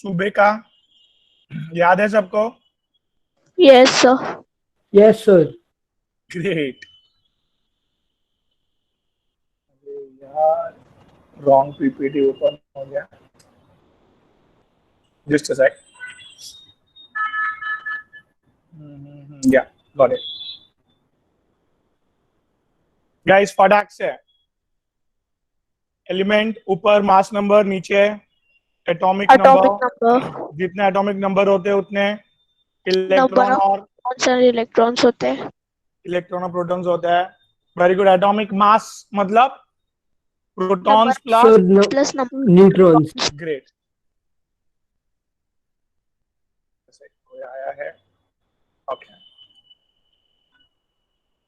सुबह का याद है सबको? Yes, sir. Yes, sir. Great यार, रॉन्ग पीपीटी ओपन हो गया, जस्ट अ सेक. या गॉट इट गाइस. फटाक से एलिमेंट ऊपर मास नंबर, नीचे एटॉमिक Atomic नंबर. number. जितने एटॉमिक नंबर होते हैं उतने Number इलेक्ट्रॉन of और protons and electrons होते हैं. प्रोटॉन्स होते हैं. Very good. एटॉमिक मास मतलब protons Sir, plus. no, Plus number. neutrons. Great. कोई आया है? Okay.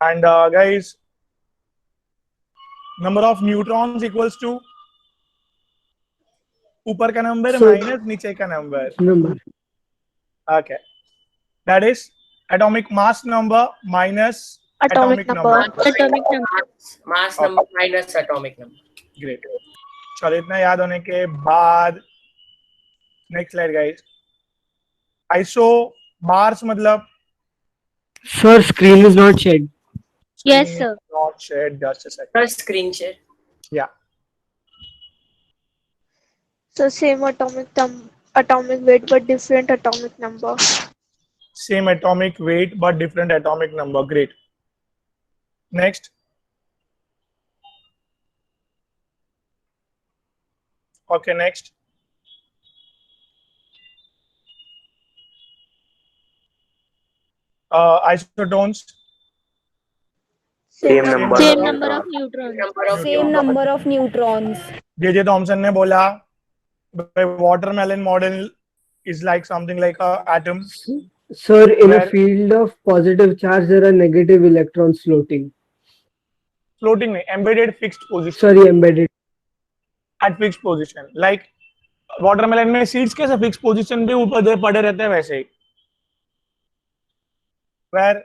And guys, number of neutrons equals to ऊपर का नंबर Sir, माइनस नीचे का number. number. Okay. That is atomic mass number minus Atomic number. Atomic number. Mass number minus atomic number. Great. चलो, इतना याद होने के बाद next slide guys. Iso bars मतलब Sir, screen is not shed. Yes, sir. not shared. Just a second. Press screen share. Yeah. So same atomic weight but different atomic number. Same atomic weight but different atomic number. Great. Next. Okay, next. Isotones. Same number. Same number of neutrons. Same number of neutrons. J.J. Thomson ने बोला watermelon model is like something like a atom. Sir, in Where- a field of positive charge, there are negative electrons floating. Floating नहीं, embedded fixed position. Sorry, embedded. At fixed position. Like watermelon में seeds कैसे fixed position पे ऊपर पड़े रहते हैं वैसे ही. Where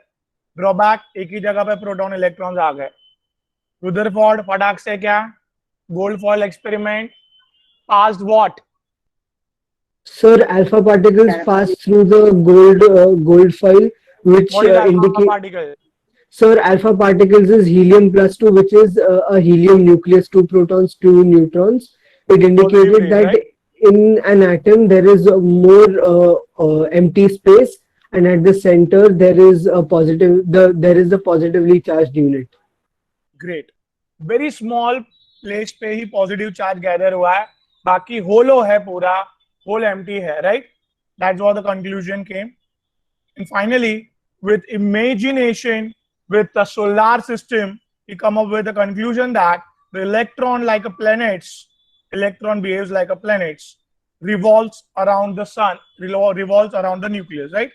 drawback, एक ही जगह पे प्रोटॉन इलेक्ट्रॉन्स आ गए. रुदरफोर्ड फटाक से क्या? Gold foil experiment passed what? Sir, alpha particles pass through the gold foil, which What is alpha indicate. particle? Sir, alpha particles is helium plus 2, which is a helium nucleus, 2 protons, 2 neutrons. It indicated Positive, that right? in an atom there is a more empty space, and at the center there is a there is the positively charged unit. Great. Very small place पे ही positive charge gather हुआ है, बाकी होलो है, पूरा whole empty है. Right. That's what the conclusion came. And finally with imagination, with the solar system, we come up with the conclusion that the electron behaves like a planet, revolves around the sun, revolves around the nucleus, right?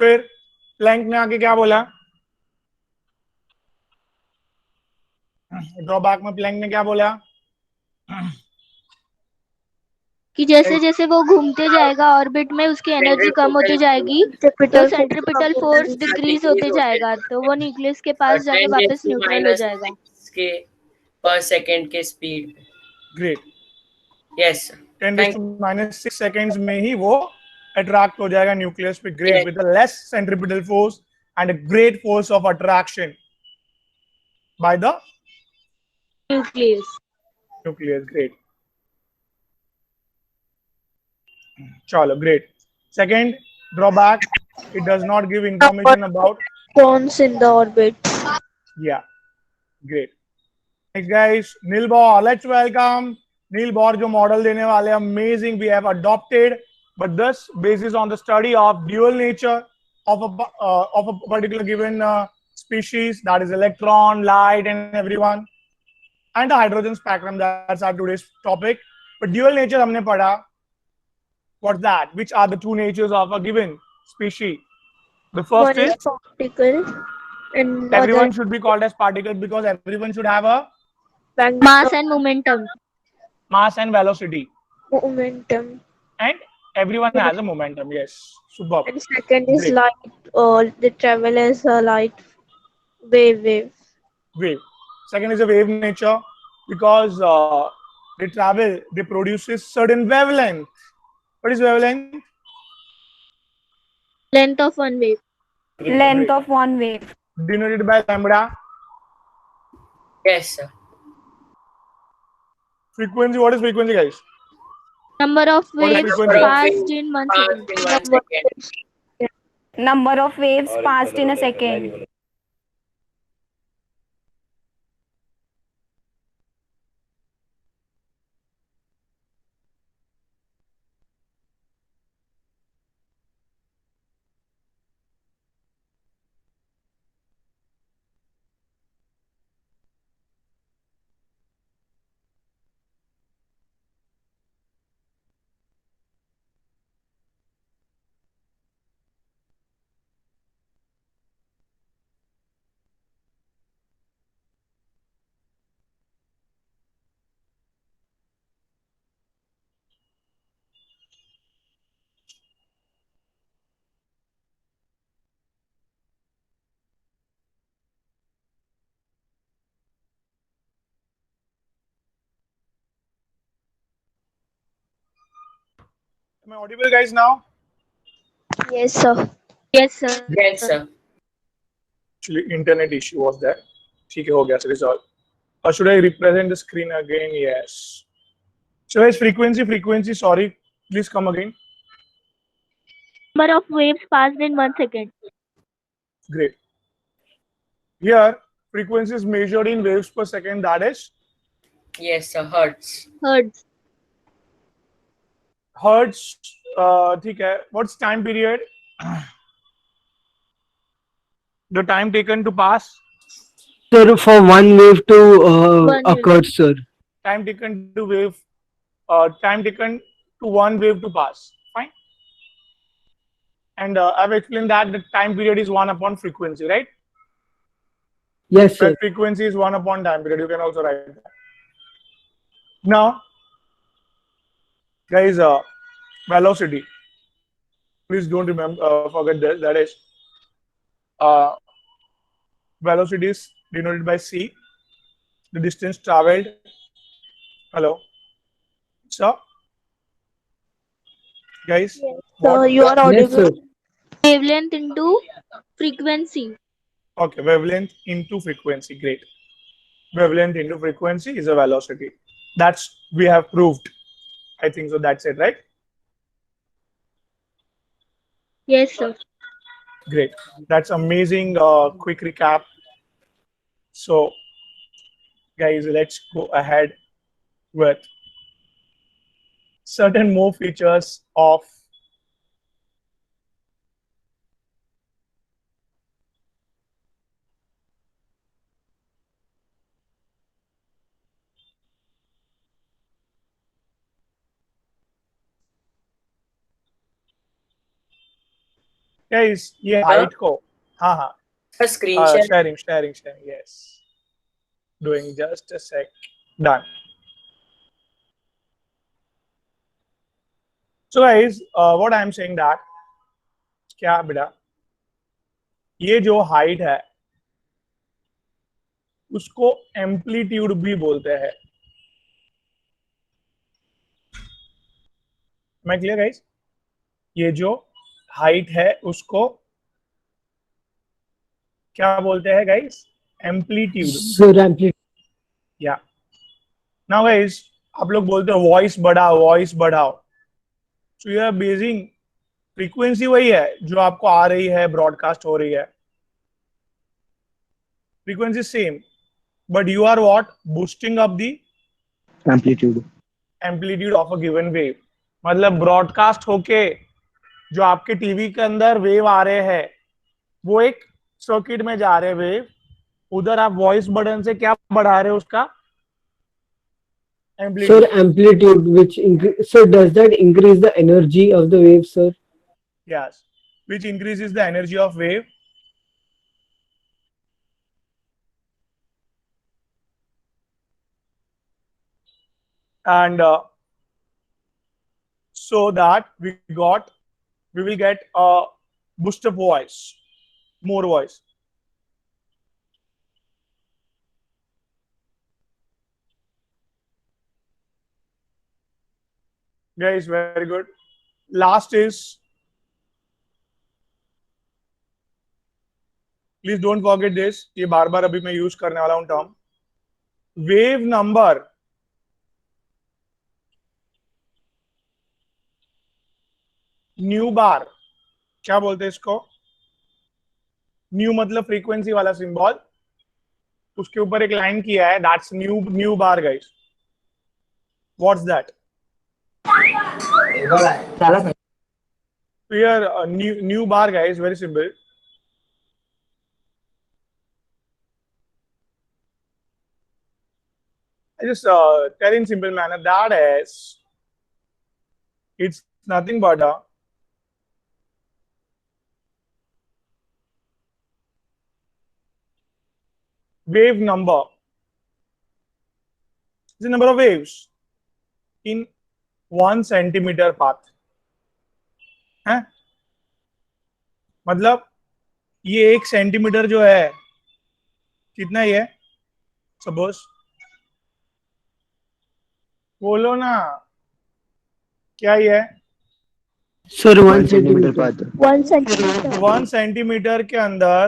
फिर Planck ने आगे क्या बोला? Drawback में Planck ने क्या बोला? कि जैसे जैसे वो घूमते जाएगा ऑर्बिट में उसकी एनर्जी कम होती जाएगी तो सेंट्रीपिटल फोर्स डिक्रीज होते जाएगा तो वो न्यूक्लियस के पास जाके 10 वापस to न्यूट्रल हो minus जाएगा. 6 के per second के स्पीड. ग्रेट. Yes. 10⁻⁶ seconds में ही वो अट्रैक्ट हो जाएगा न्यूक्लियस पे. Great. Yes. With a less centripetal force and a great force of attraction by the nucleus. nucleus. Great. Chalo, great. Second drawback, it does not give information about. Electrons in the orbit. Yeah, great. Next guys, Neil Bohr. Let's welcome Neil Bohr जो model देने वाले. Amazing. We have adopted, but this basis on the study of dual nature of a particular given species, that is electron, light, and everyone, and the hydrogen spectrum. That's our today's topic. But dual nature हमने पढ़ा. What's that? Which are the two natures of a given species? The first One is is particle and everyone other should be called as particle because everyone should have a Mass and momentum. mass and velocity, momentum. and everyone has a momentum. Yes, superb. And second is Great. light. They travel as a light wave. Wave. Second is a wave nature because they travel, they produces certain wavelength. What is wavelength? Length of one wave. Length of one wave. Denoted by lambda. Yes, sir. Frequency, what is frequency, guys? Number of What is waves frequency? passed in 1 second. Passed in 1 second. Number of waves passed in a second. Am I audible, guys, now? Yes, sir. Yes, sir. Yes, sir. Actually, internet issue was there. ठीक है, हो गया, resolve. Or should I represent the screen again? Yes. So guys, frequency, sorry. Please come again. Number of waves passed in 1 second. Great. Here, frequency is measured in waves per second. That is Yes, sir. Hertz. Hertz. hertz. ठीक है. What's time period? The time taken to pass. Sir, for one wave to One wave. occur, sir. Time taken to wave. Time taken to one wave to pass. Fine. And I've explained that the time period is 1 upon frequency, right? Yes, sir. Where frequency is 1 upon time period. You can also write that. Now, guys, velocity. Please don't remember, forget that. That is, velocity is denoted by c. The distance traveled. Hello. So, guys. So you are Yes, audible. sir. Wavelength into frequency. Okay, wavelength into frequency. Great. Wavelength into frequency is a velocity. That's we have proved. I think so. That's it, right? Yes, sir. Great. That's amazing. Quick recap. So, guys, let's go ahead with certain more features of guys. ये height को हाँ हाँ Sir, screen share. sharing yes. Doing just a sec. Done. So guys, what I am saying that क्या बेटा ये जो height है उसको एम्पलीट्यूड भी बोलते हैं. मैं क्लियर गाइस? ये जो हाइट है उसको क्या बोलते हैं गाइस? एम्पलीट्यूड. Sir, amplitude. या नाउ गाइस आप लोग बोलते हो वॉइस बढ़ाओ. So you are basing frequency वही है जो आपको आ रही है, ब्रॉडकास्ट हो रही है. Frequency same, but you are what boosting up the amplitude of a given wave. मतलब ब्रॉडकास्ट होके जो आपके टीवी के अंदर वेव आ रहे हैं वो एक सर्किट में जा रहे हैं वेव. उधर आप वॉइस बटन से क्या बढ़ा रहे हो उसका Sir, amplitude. amplitude, which sir, does that increase the energy of the wave, sir? Yes, which increases the energy of wave. And so that we will get a boost of voice, more voice. guys, very good. Last is, please don't forget this. ये बार बार अभी मैं use करने वाला हूं term. Wave number new बार, क्या बोलते हैं इसको? न्यू मतलब फ्रीक्वेंसी वाला सिंबल, उसके ऊपर एक लाइन किया है, that's new bar guys. What's that? Here new bar guys, very simple. I just tell in simple manner that is, it's nothing but a wave number. It's the number of waves in 1 centimeter path. है? मतलब ये 1 centimetre जो है कितना ही है? Suppose बोलो ना, क्या ही है? Sir 1 centimetre path. 1 centimeter. 1 centimetre के अंदर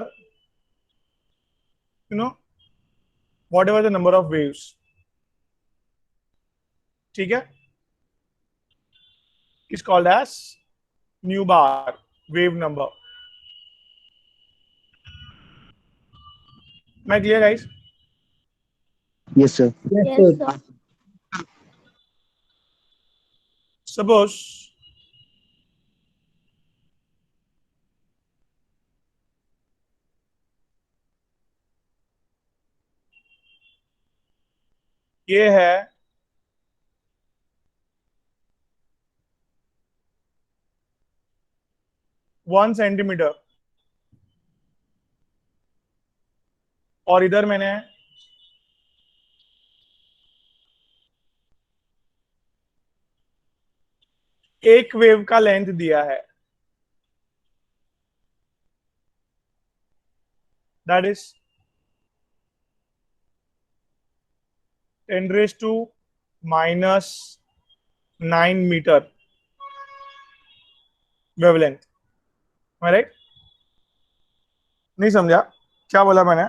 whatever the number of waves. ठीक है, is called as new bar, wave number. मैं clear guys? Yes sir. Yes, sir. Suppose ये है 1 सेंटीमीटर और इधर मैंने एक वेव का लेंथ दिया है, that is 10⁻⁻⁹ metre wavelength. Right? नहीं समझा क्या बोला मैंने?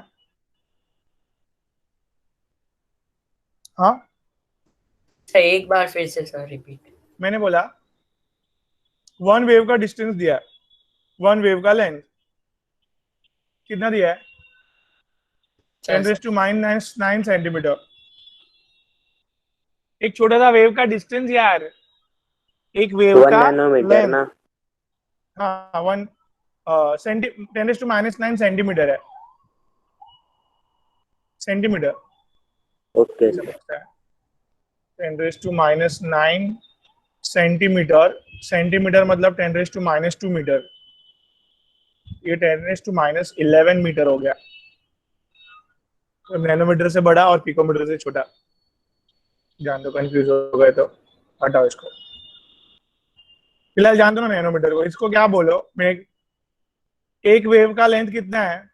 हाँ, सर एक बार फिर से सर रिपीट. मैंने बोला 1 वेव का डिस्टेंस दिया है, 1 वेव का लेंथ कितना दिया है? 10⁻⁹ सेंटीमीटर. एक छोटा सा वेव का डिस्टेंस यार, एक वेव का लेंथ. हाँ, 10⁻⁹ सेंटीमीटर है. सेंटीमीटर. ओके. 10⁻⁹ सेंटीमीटर. सेंटीमीटर मतलब 10⁻⁻² मीटर. ये 10⁻11 मीटर हो गया. तो नैनोमीटर से बड़ा और पिकोमीटर से छोटा. जान दो, कंफ्यूज हो गए तो हटाओ इसको. फिलहाल जान दो ना नैनोमीटर को. इसको क्या बोलो? मैं एक वेव का लेंथ कितना है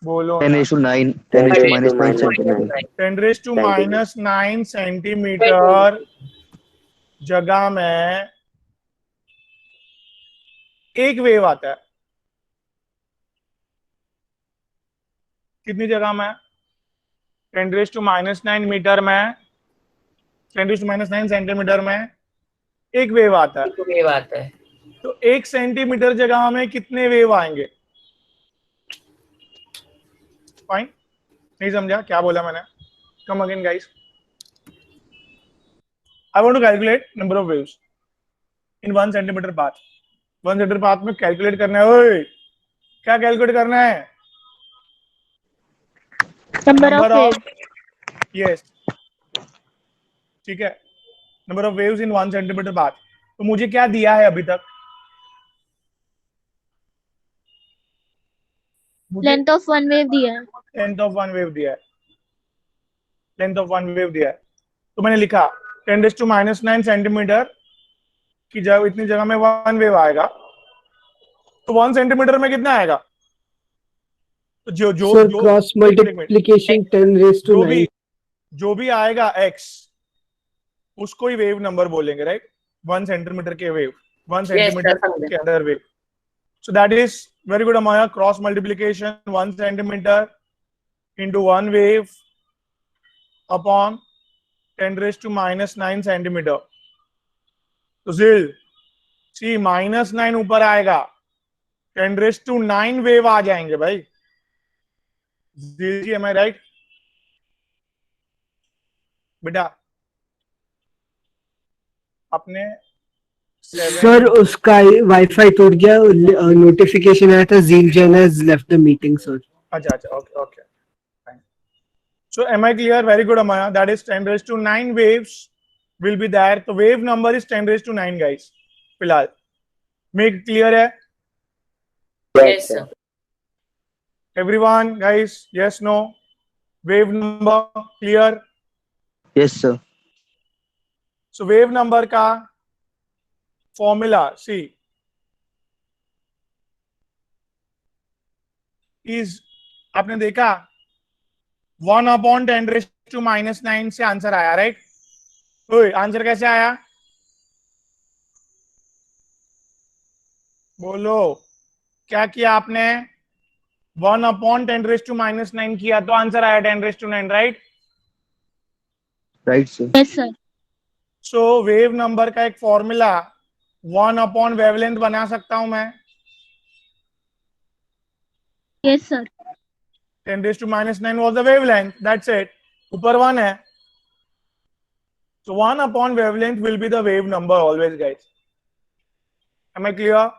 बोलो? 10⁻9. 10⁻⁹ सेंटीमीटर जगह में एक वेव आता है. कितनी जगह में? 10⁻⁹ मीटर में, 10⁻⁹ सेंटीमीटर में एक वेव आता है. ये बात है. तो 1 सेंटीमीटर जगह में कितने वेव आएंगे? फाइन. नहीं समझा क्या बोला मैंने? Come again guys. I want to calculate number of waves in 1 centimetre path. 1 centimetre path में कैलकुलेट करना है. ओए, क्या कैलकुलेट करना है? Number of waves. यस, ठीक है. Number of waves in 1 centimetre path. तो मुझे क्या दिया है अभी तक? लेंथ ऑफ वन वेव दिया है. लेंथ ऑफ वन वेव दिया है. लेंथ ऑफ वन वेव दिया है. तो मैंने लिखा 10⁻⁹ सेंटीमीटर की जगह, इतनी जगह में 1 वेव आएगा. तो 1 सेंटीमीटर में कितना आएगा? तो Sir, cross multiplication 10⁻⁹ जो भी आएगा x, उसको ही वेव नंबर बोलेंगे, राइट? 1 सेंटीमीटर के वेव, 1 Yes, सेंटीमीटर sir, समझा। के अंदर wave. So that is very good, Amaya. Cross multiplication 1 centimeter into 1 wave upon 10 raised to minus 9 centimeter. तो जिल सी -9 ऊपर आएगा, 10 raised to 9 वेव आ जाएंगे भाई. जिल जी, am I right? बेटा अपने 7. सर उसका वाईफाई टूट गया, नोटिफिकेशन आया था Zeel Jain has left the meeting sir. अच्छा अच्छा, okay okay, fine. So am I clear? Very good, Amaya. That is 10 raised to 9 waves will be there. So wave number is 10 raised to 9, guys. फिलहाल make clear है Yes, sir. everyone, guys? Yes, no? Wave number clear? Yes, sir. So wave number का formula see is, आपने देखा 1 upon 10 raised to minus 9 से answer आया, right? ओए answer कैसे आया? बोलो, क्या किया आपने? 1 upon 10 raised to minus 9 किया तो आंसर आया 10 raised to 9, right? Right, sir. Yes, sir. So wave number का एक फॉर्मूला 1 अपॉन वेवलेंथ बना सकता हूं मैं. Yes, sir. 10 raised to minus 9 was the wavelength. That's it. ऊपर 1 है. So 1 upon wavelength will be the wave number always, guys. Am I clear?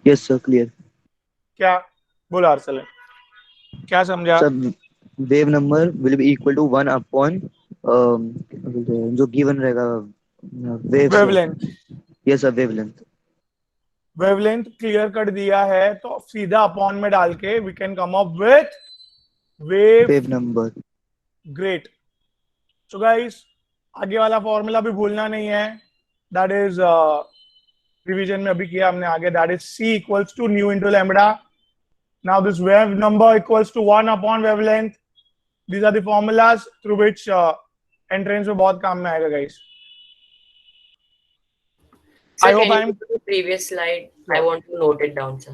Yes, sir. Clear. क्या बोला अर्सलन? क्या समझा? Sir, wave number will be equal to 1 upon जो given रहेगा wave. Wavelength. Yes, sir. Wavelength. Wavelength clear कर दिया है तो सीधा अपॉन में डाल के we can come up with wave Wave number. Great. So guys आगे वाला फॉर्मूला भी भूलना नहीं है. दैट इज रिवीजन में अभी किया हमने आगे. That is C equals to nu into lambda. Now this wave number equals to 1 upon wavelength. These are the formulas through which entrance में बहुत काम में आएगा, guys. Sir, I hope can I you am. go to the previous slide? I want to note it down, sir.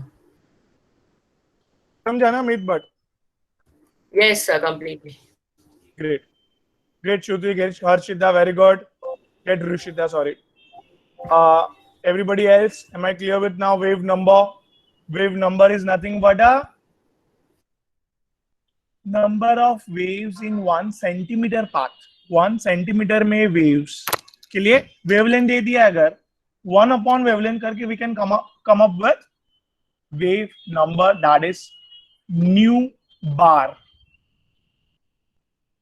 समझा ना Meet? But Yes, sir, completely. great. Great, Shruti. Great, Harshita. Very good. Get Rishita, sorry. Everybody else, am I clear with now wave number? Wave number is nothing but a number of waves in 1 centimeter path. 1 centimeter में waves के लिए wavelength दे दिया. अगर 1 upon wavelength करके we can come up with wave number, that is nu bar.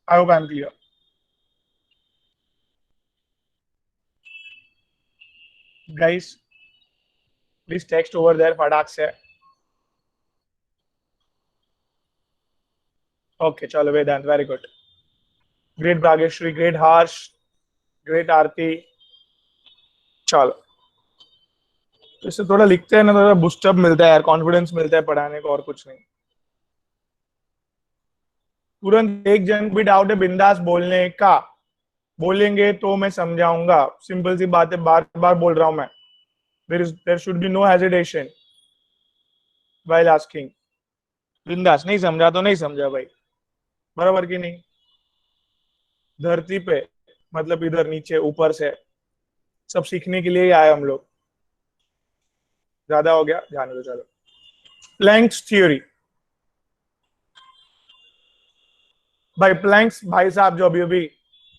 I hope I'm clear. Guys, please text over there फटाक से. Okay, chalo Vedant, very good. Great Bhageshri, great Harsh, great Aarti. चलो इससे थोड़ा लिखते हैं ना, थोड़ा boost up मिलता है यार, कॉन्फिडेंस मिलता है पढ़ाने को, और कुछ नहीं. तुरंत एक जन भी डाउट है बिंदास बोलने का, बोलेंगे तो मैं समझाऊंगा. सिंपल सी बात है, बार बार बोल रहा हूं मैं. there should be no hesitation while asking. बिंदास. नहीं समझा तो नहीं समझा भाई, बराबर की नहीं? धरती पे मतलब इधर नीचे ऊपर से सब सीखने के लिए ही आए हम लोग. ज्यादा हो गया, जाने दो. चलो, प्लैंक्स थ्योरी. भाई प्लैंक्स भाई साहब जो अभी अभी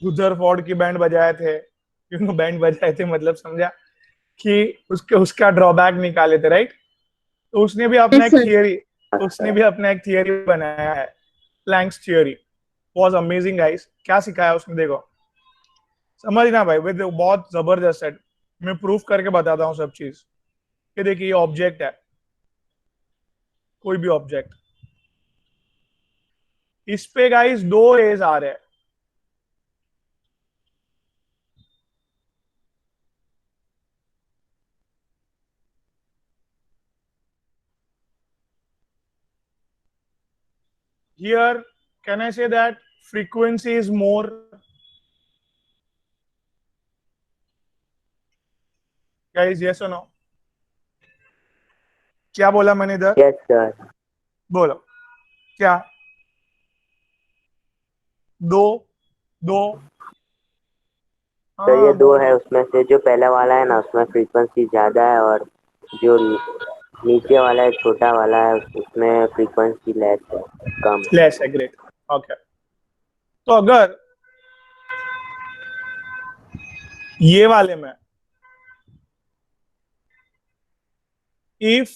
रुदरफोर्ड की बैंड बजाए थे, बैंड बजाए थे मतलब समझा कि उसका ड्रॉबैक निकाले थे, राइट? तो उसने भी अपना एक थियरी बनाया है. Planck's theory was amazing, guys. क्या सिखाया उसने देखो, समझना भाई. बहुत जबरदस्त है. मैं प्रूफ करके बताता हूँ सब चीज. ये देखिए, ये ऑब्जेक्ट है, कोई भी ऑब्जेक्ट. इस पे गाइस 2 रेज आ रहे हैं. Here, can I say that frequency is more? Guys yes और नो? क्या बोला मैंने इधर? Yes sir. बोलो क्या? दो दो सर ये हाँ दो बोलो। है, उसमें से जो पहला वाला है ना उसमें फ्रीक्वेंसी ज्यादा है, और जो नीचे वाला है छोटा वाला है उसमें फ्रीक्वेंसी लेस है, कम। लेस है, ग्रेट। ओके, तो अगर ये वाले में if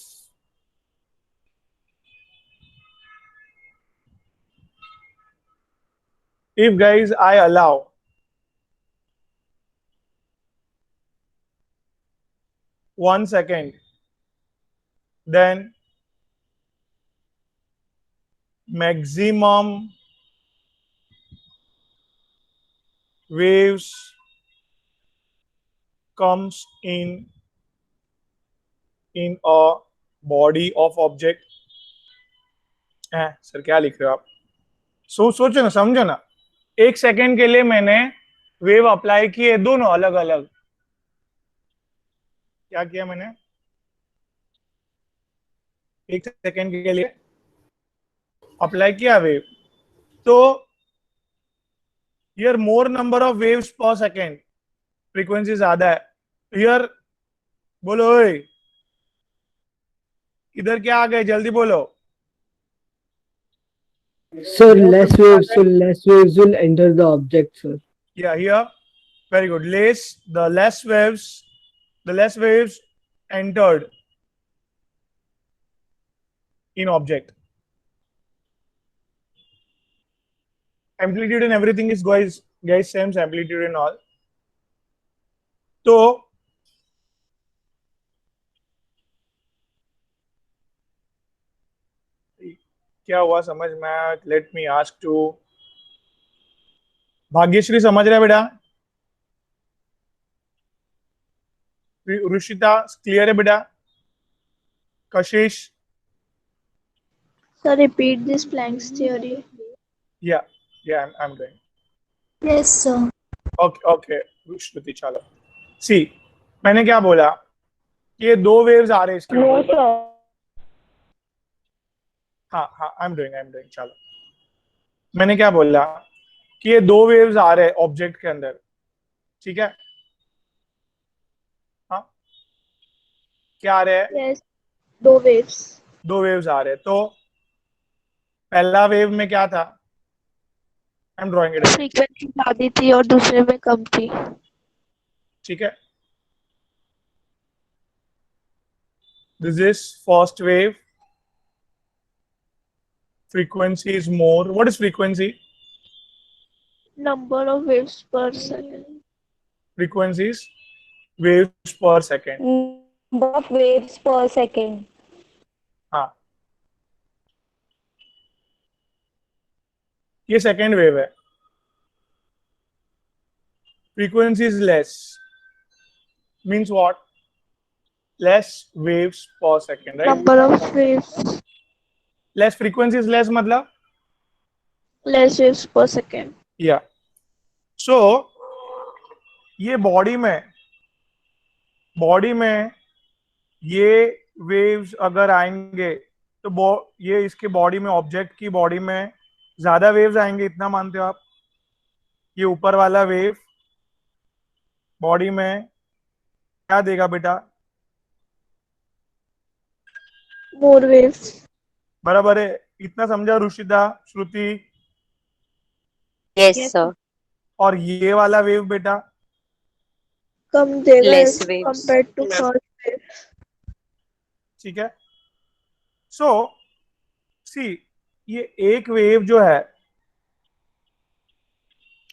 guys I allow one second, then maximum waves comes in a body of object। Sir क्या लिख रहे हो आप? सोचो ना, समझो ना। एक सेकेंड के लिए मैंने वेव अप्लाई किए, दोनों अलग अलग। क्या किया मैंने? एक सेकेंड के लिए अप्लाई किया वेव, तो here more number of waves पर सेकेंड, फ्रीक्वेंसी ज्यादा है। हियर बोलो ओए, इधर क्या आ गए? जल्दी बोलो। Sir, less waves will enter the object, sir. Yeah, here, very good. The less waves entered in object. Amplitude and everything is guys same amplitude and all. तो क्या हुआ समझ में? Let me ask to Bhagyashree, समझ रहा है बेटा? Rushita clear है बेटा? कशिश? Sir, repeat this Planck's theory. Yeah, I'm doing. Yes, sir. Okay Shruti, चलो सी, मैंने क्या बोला कि ये दो वेव्स आ रहे हैं इसके No, ऊपर। sir. हाँ आई एम डूइंग, चलो। मैंने क्या बोला कि ये दो वेव्स आ रहे हैं ऑब्जेक्ट के अंदर, ठीक है? हाँ, क्या आ रहे हैं? Yes, दो waves. दो वेव्स आ रहे हैं। तो पहला वेव में क्या था? I am drawing it, frequency ज्यादा थी और दूसरे में कम थी। ठीक है? This is first wave, frequency is more. What is frequency? Number of waves per second. Frequency is waves per second. Number of waves per second. हाँ, ये सेकेंड वेव है। Frequency is less. Means what? Less waves per second, right? Number of waves. Less frequency is less मतलब? Less waves per second. Yeah. So ये body में ये waves अगर आएंगे तो ये इसके बॉडी में, ऑब्जेक्ट की बॉडी में ज्यादा वेव्स आएंगे, इतना मानते हो आप? ये ऊपर वाला वेव बॉडी में क्या देगा बेटा? More waves. बराबर है? इतना समझा रुशिता, श्रुति? Yes, sir. और ये वाला वेव बेटा कम देगा Less waves. compared to first wave. ठीक है? सो सी, ये एक वेव जो है,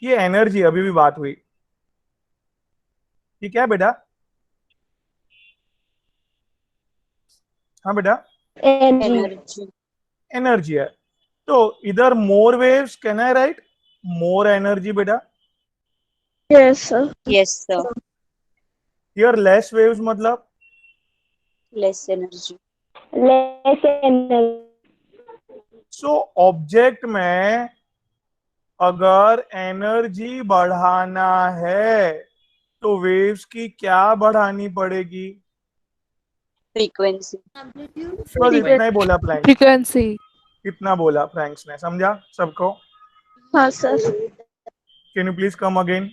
ये एनर्जी, अभी भी बात हुई, ये क्या है बेटा? हाँ बेटा, Energy. एनर्जी है। तो इधर more waves, can I write more energy बेटा? Yes, sir. Yes, sir. Here less waves मतलब? Less energy. Less energy. So object में अगर एनर्जी बढ़ाना है तो वेव्स की क्या बढ़ानी पड़ेगी? फ्रीक्वेंसी। बस इतना ही बोला प्लैंक। फ्रीक्वेंसी। इतना बोला प्लैंक्स ने, समझा सबको? हाँ sir. Can you please come again?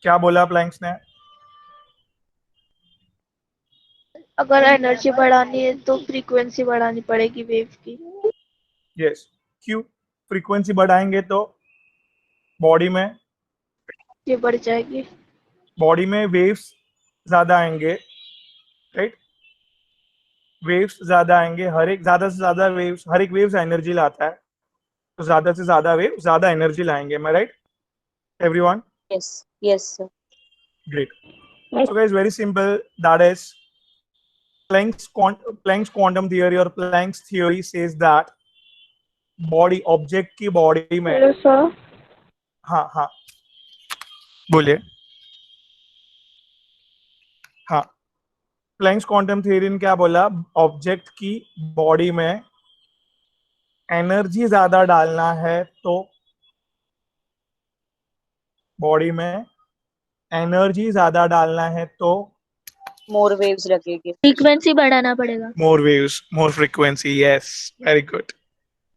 क्या बोला प्लैंक्स ने? अगर एनर्जी बढ़ानी है तो फ्रीक्वेंसी बढ़ानी पड़ेगी वेव की। यस। क्यों? फ्रीक्वेंसी बढ़ाएंगे तो बॉडी में ये बढ़ जाएगी। वेव्स ज्यादा आएंगे, राइट? वेव्स ज्यादा आएंगे, हर एक ज्यादा से ज्यादा वेव्स, हर एक वेव्स एनर्जी लाता है, तो ज्यादा से ज्यादा वेव ज्यादा एनर्जी लाएंगे। मैं right everyone? Yes yes sir. Great. So guys, very simple. That is Planck's quantum theory or Planck's theory says that body, object की बॉडी में, हेलो सर। हाँ हाँ बोलिए। हाँ, प्लैंक्स क्वांटम थ्योरी ने क्या बोला? ऑब्जेक्ट की बॉडी में एनर्जी ज्यादा डालना है तो बॉडी में एनर्जी ज्यादा डालना है तो मोर वेव्स लगेगी। फ्रीक्वेंसी बढ़ाना पड़ेगा। More waves, more frequency. Yes, very good.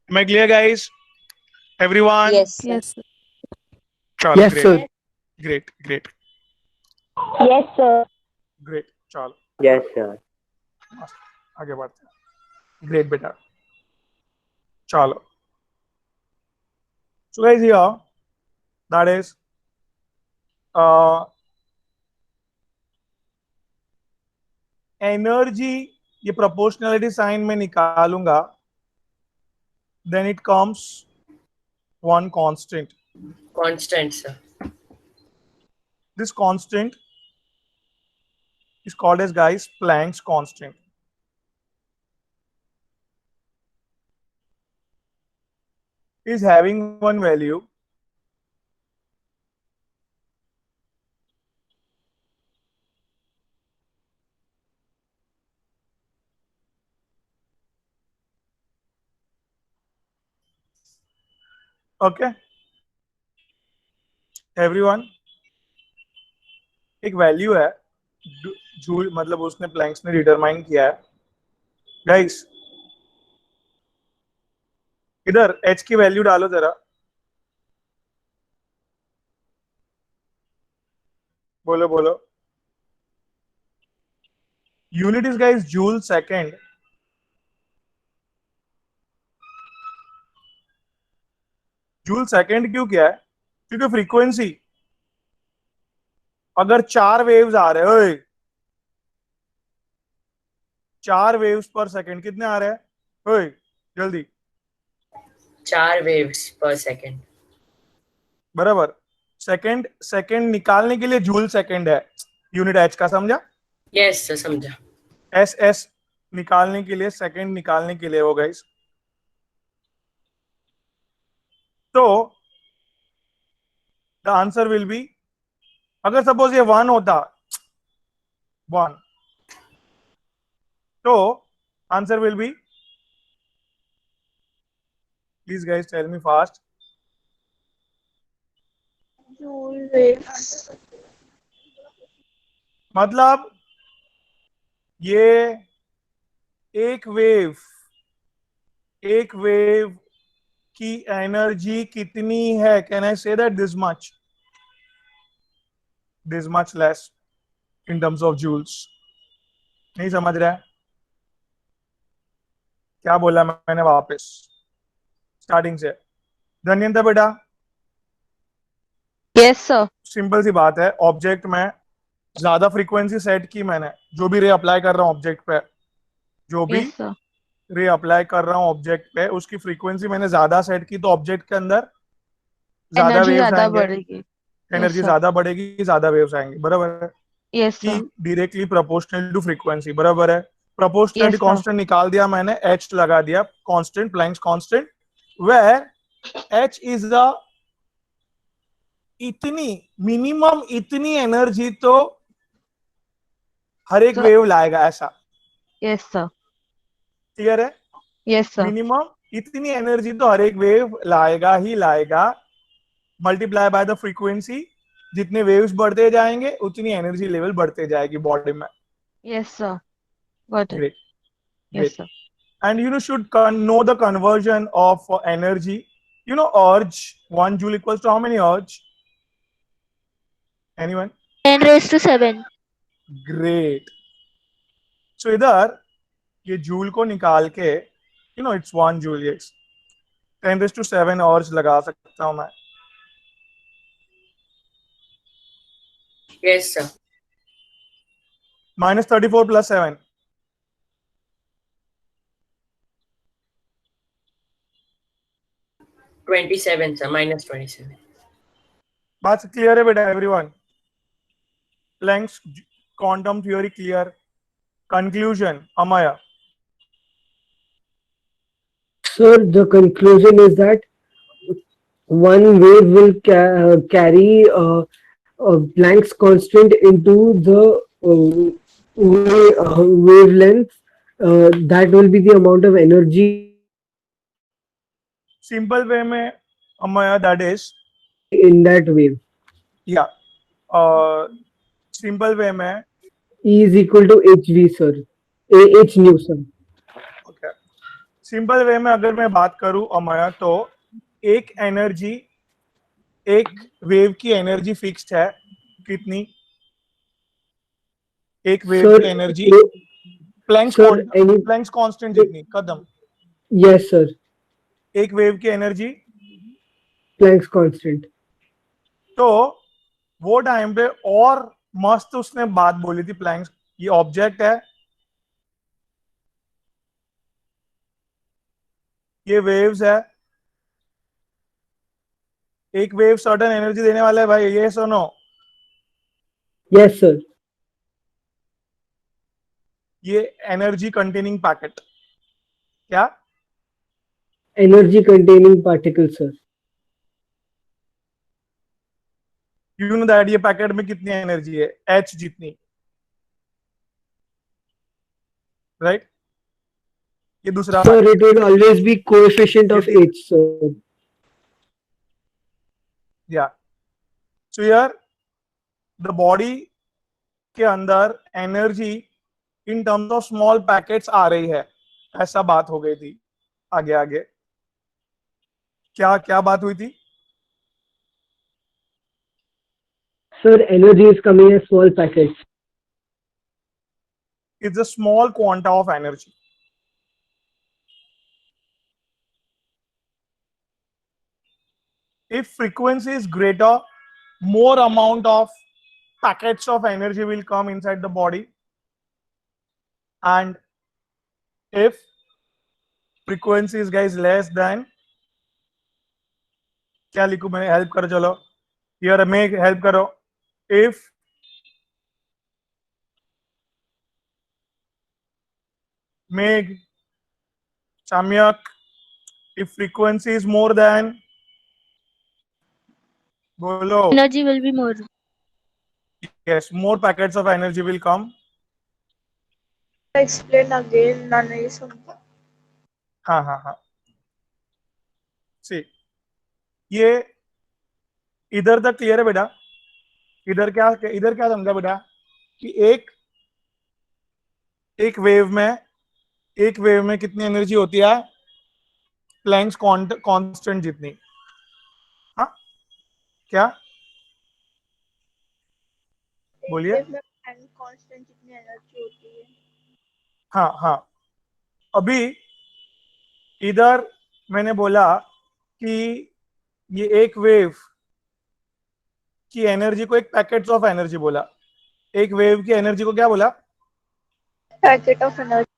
Am I clear, guys? Everyone? Yes sir. Yes चलो, Yes, great, sir. great, great, Yes, sir. great. चलो, यस सर। मस्त, आगे बढ़ते हैं। ग्रेट बेटा, चलो। So guys, here that is energy, ये proportionality sign में निकालूंगा, then it comes one constant. Constant, sir. This constant is called as, guys, Planck's constant. Is having one value okay everyone, एक वैल्यू है joule, मतलब उसने planks ने determine किया है गाइस। इधर h की वैल्यू डालो जरा, बोलो बोलो। Unit is, guys, joule second. Joule second क्यों किया है? क्योंकि फ्रीक्वेंसी, अगर 4 वेव्स आ रहे हैं, 4 वेव्स पर सेकंड, कितने आ रहे हैं? ओए जल्दी, 4 waves per second. बराबर। सेकंड निकालने के लिए जूल सेकंड है, यूनिट एच का, समझा? Yes, sir, समझा। एस निकालने के लिए, सेकंड निकालने के लिए वो, गाइस। तो द आंसर विल बी, अगर सपोज ये 1 होता, 1, तो answer will be, please guys tell me fast. Joule wave. मतलब ये एक वेव की एनर्जी कितनी है? Can I say that this much less in terms of joules? नहीं समझ रहा है? क्या बोला मैंने वापस स्टार्टिंग से? धन्यंता बेटा, यस सर। सिंपल सी बात है, ऑब्जेक्ट में ज्यादा फ्रीक्वेंसी सेट की मैंने, जो भी रे अप्लाई कर रहा हूं ऑब्जेक्ट पे, जो भी यस सर। रे अप्लाई कर रहा हूं ऑब्जेक्ट पे, उसकी फ्रीक्वेंसी मैंने ज्यादा सेट की, तो ऑब्जेक्ट के अंदर ज्यादा एनर्जी वेव्स ज्यादा आएंगे, बढ़ेगी। Energy sir. ज्यादा बढ़ेगी, ज्यादा वेव्स आएंगे, बराबर है? यस कि sir. Directly proportional to frequency, बराबर है? Proportionality Yes, sir. कांस्टेंट निकाल दिया मैंने, एच लगा दिया, constant, Planck's constant, where H is the इतनी मिनिमम, इतनी एनर्जी तो हर एक So- वेव लाएगा, ऐसा यस सर। क्लियर है? Yes sir. मिनिमम इतनी एनर्जी तो हर एक वेव लाएगा ही लाएगा, मल्टीप्लाई बाय द फ्रीक्वेंसी, जितने वेव्स बढ़ते जाएंगे उतनी एनर्जी लेवल बढ़ते जाएगी बॉडी में. Yes, sir. Got it. Great. Yes, Great. sir. And you know should know the conversion of energy. You know urge, 1 joule equals to how many urge? Anyone? 10⁻⁷. Great. So इधर ये joule को निकाल के you know it's 1 joule, yes, 10⁻⁷ urge लगा सकता हूं मैं. Yes, sir. -34 + 7. 27, sir. -27. बात क्लियर है बेटा everyone? Planck's quantum theory clear? Conclusion, Amaya. Sir, the conclusion is that one wave will carry Planck's constant into the wavelength. That will be the amount of energy. Simple way में Amaya, that is In that wave. yeah. Simple way में E is equal to hv, sir. H nu, sir. okay. Simple way में अगर मैं बात करूं अमया, तो एक energy, एक वेव की एनर्जी फिक्स्ड है कितनी? एक वेव Sir, की energy Planck's sir, any- Planck's constant जितनी कदम. Yes, sir. एक वेव की एनर्जी. Planck's constant. तो वो टाइम पे और मस्त उसने बात बोली थी प्लैंक्स. ये ऑब्जेक्ट है, ये वेव्स है, एक वेव सर्टेन एनर्जी देने वाला है भाई, ये सुनो. Yes, sir. ये एनर्जी कंटेनिंग पैकेट. क्या? Energy containing particle, sir. You know that ये पैकेट में कितनी एनर्जी है? एच जितनी, राइट? ये दूसरा Sir, it will always be coefficient of H, sir. या सो यार द बॉडी के अंदर energy in terms of small packets आ रही है, ऐसा बात हो गई थी. आगे आगे क्या क्या बात हुई थी? Sir, energy is coming as small packets. It's a small quanta of energy. If frequency is greater, more amount of packets of energy will come inside the body. And if frequency is guys less than, क्या लिखूं मैं? Help करो चलो. Here make help करो. If Meg, Samyak, if frequency is more than, bolo. Energy will be more. Yes, more packets of energy will come. Explain again, ना नहीं समझा. हाँ हाँ हाँ. See, ये इधर तक क्लियर है बेटा? इधर क्या समझा बेटा? कि एक वेव में कितनी एनर्जी होती है? प्लैंक्स कांस्टेंट जितनी. हाँ क्या बोलिए? कांस्टेंट जितनी एनर्जी होती है. हाँ हाँ. अभी इधर मैंने बोला कि ये एक वेव की एनर्जी को एक पैकेट्स ऑफ एनर्जी बोला. एक वेव की एनर्जी को क्या बोला? Packet of energy.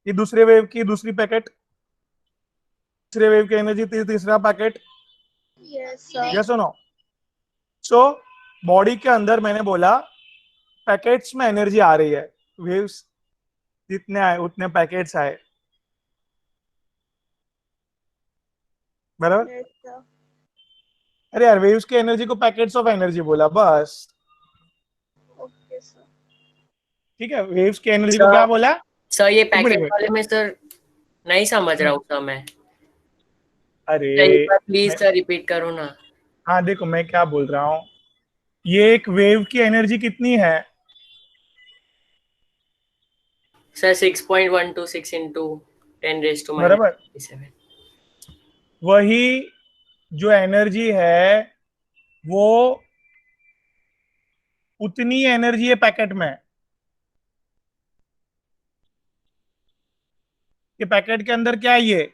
ये दूसरे वेव की दूसरी पैकेट, तीसरे वेव की एनर्जी तीसरा पैकेट. Yes sir. यस और नो? सो बॉडी के अंदर मैंने बोला पैकेट्स में एनर्जी आ रही है. वेव्स जितने आए उतने पैकेट्स आए. बराबर? Yes sir. अरे यार वेव्स की एनर्जी को पैकेट्स ऑफ एनर्जी बोला बस. Okay sir. ठीक है, वेव्स की एनर्जी को क्या बोला? सर ये एक मिनट, पैकेट वाले में सर नहीं समझ रहा हूँ सर मैं. अरे प्लीज सर रिपीट करो ना. हाँ देखो मैं क्या बोल रहा हूँ, ये एक वेव की एनर्जी कितनी है? सर 6.126 into 10 बराबर। - 7. वही जो एनर्जी है वो उतनी एनर्जी है पैकेट में। ये पैकेट के अंदर क्या है? ये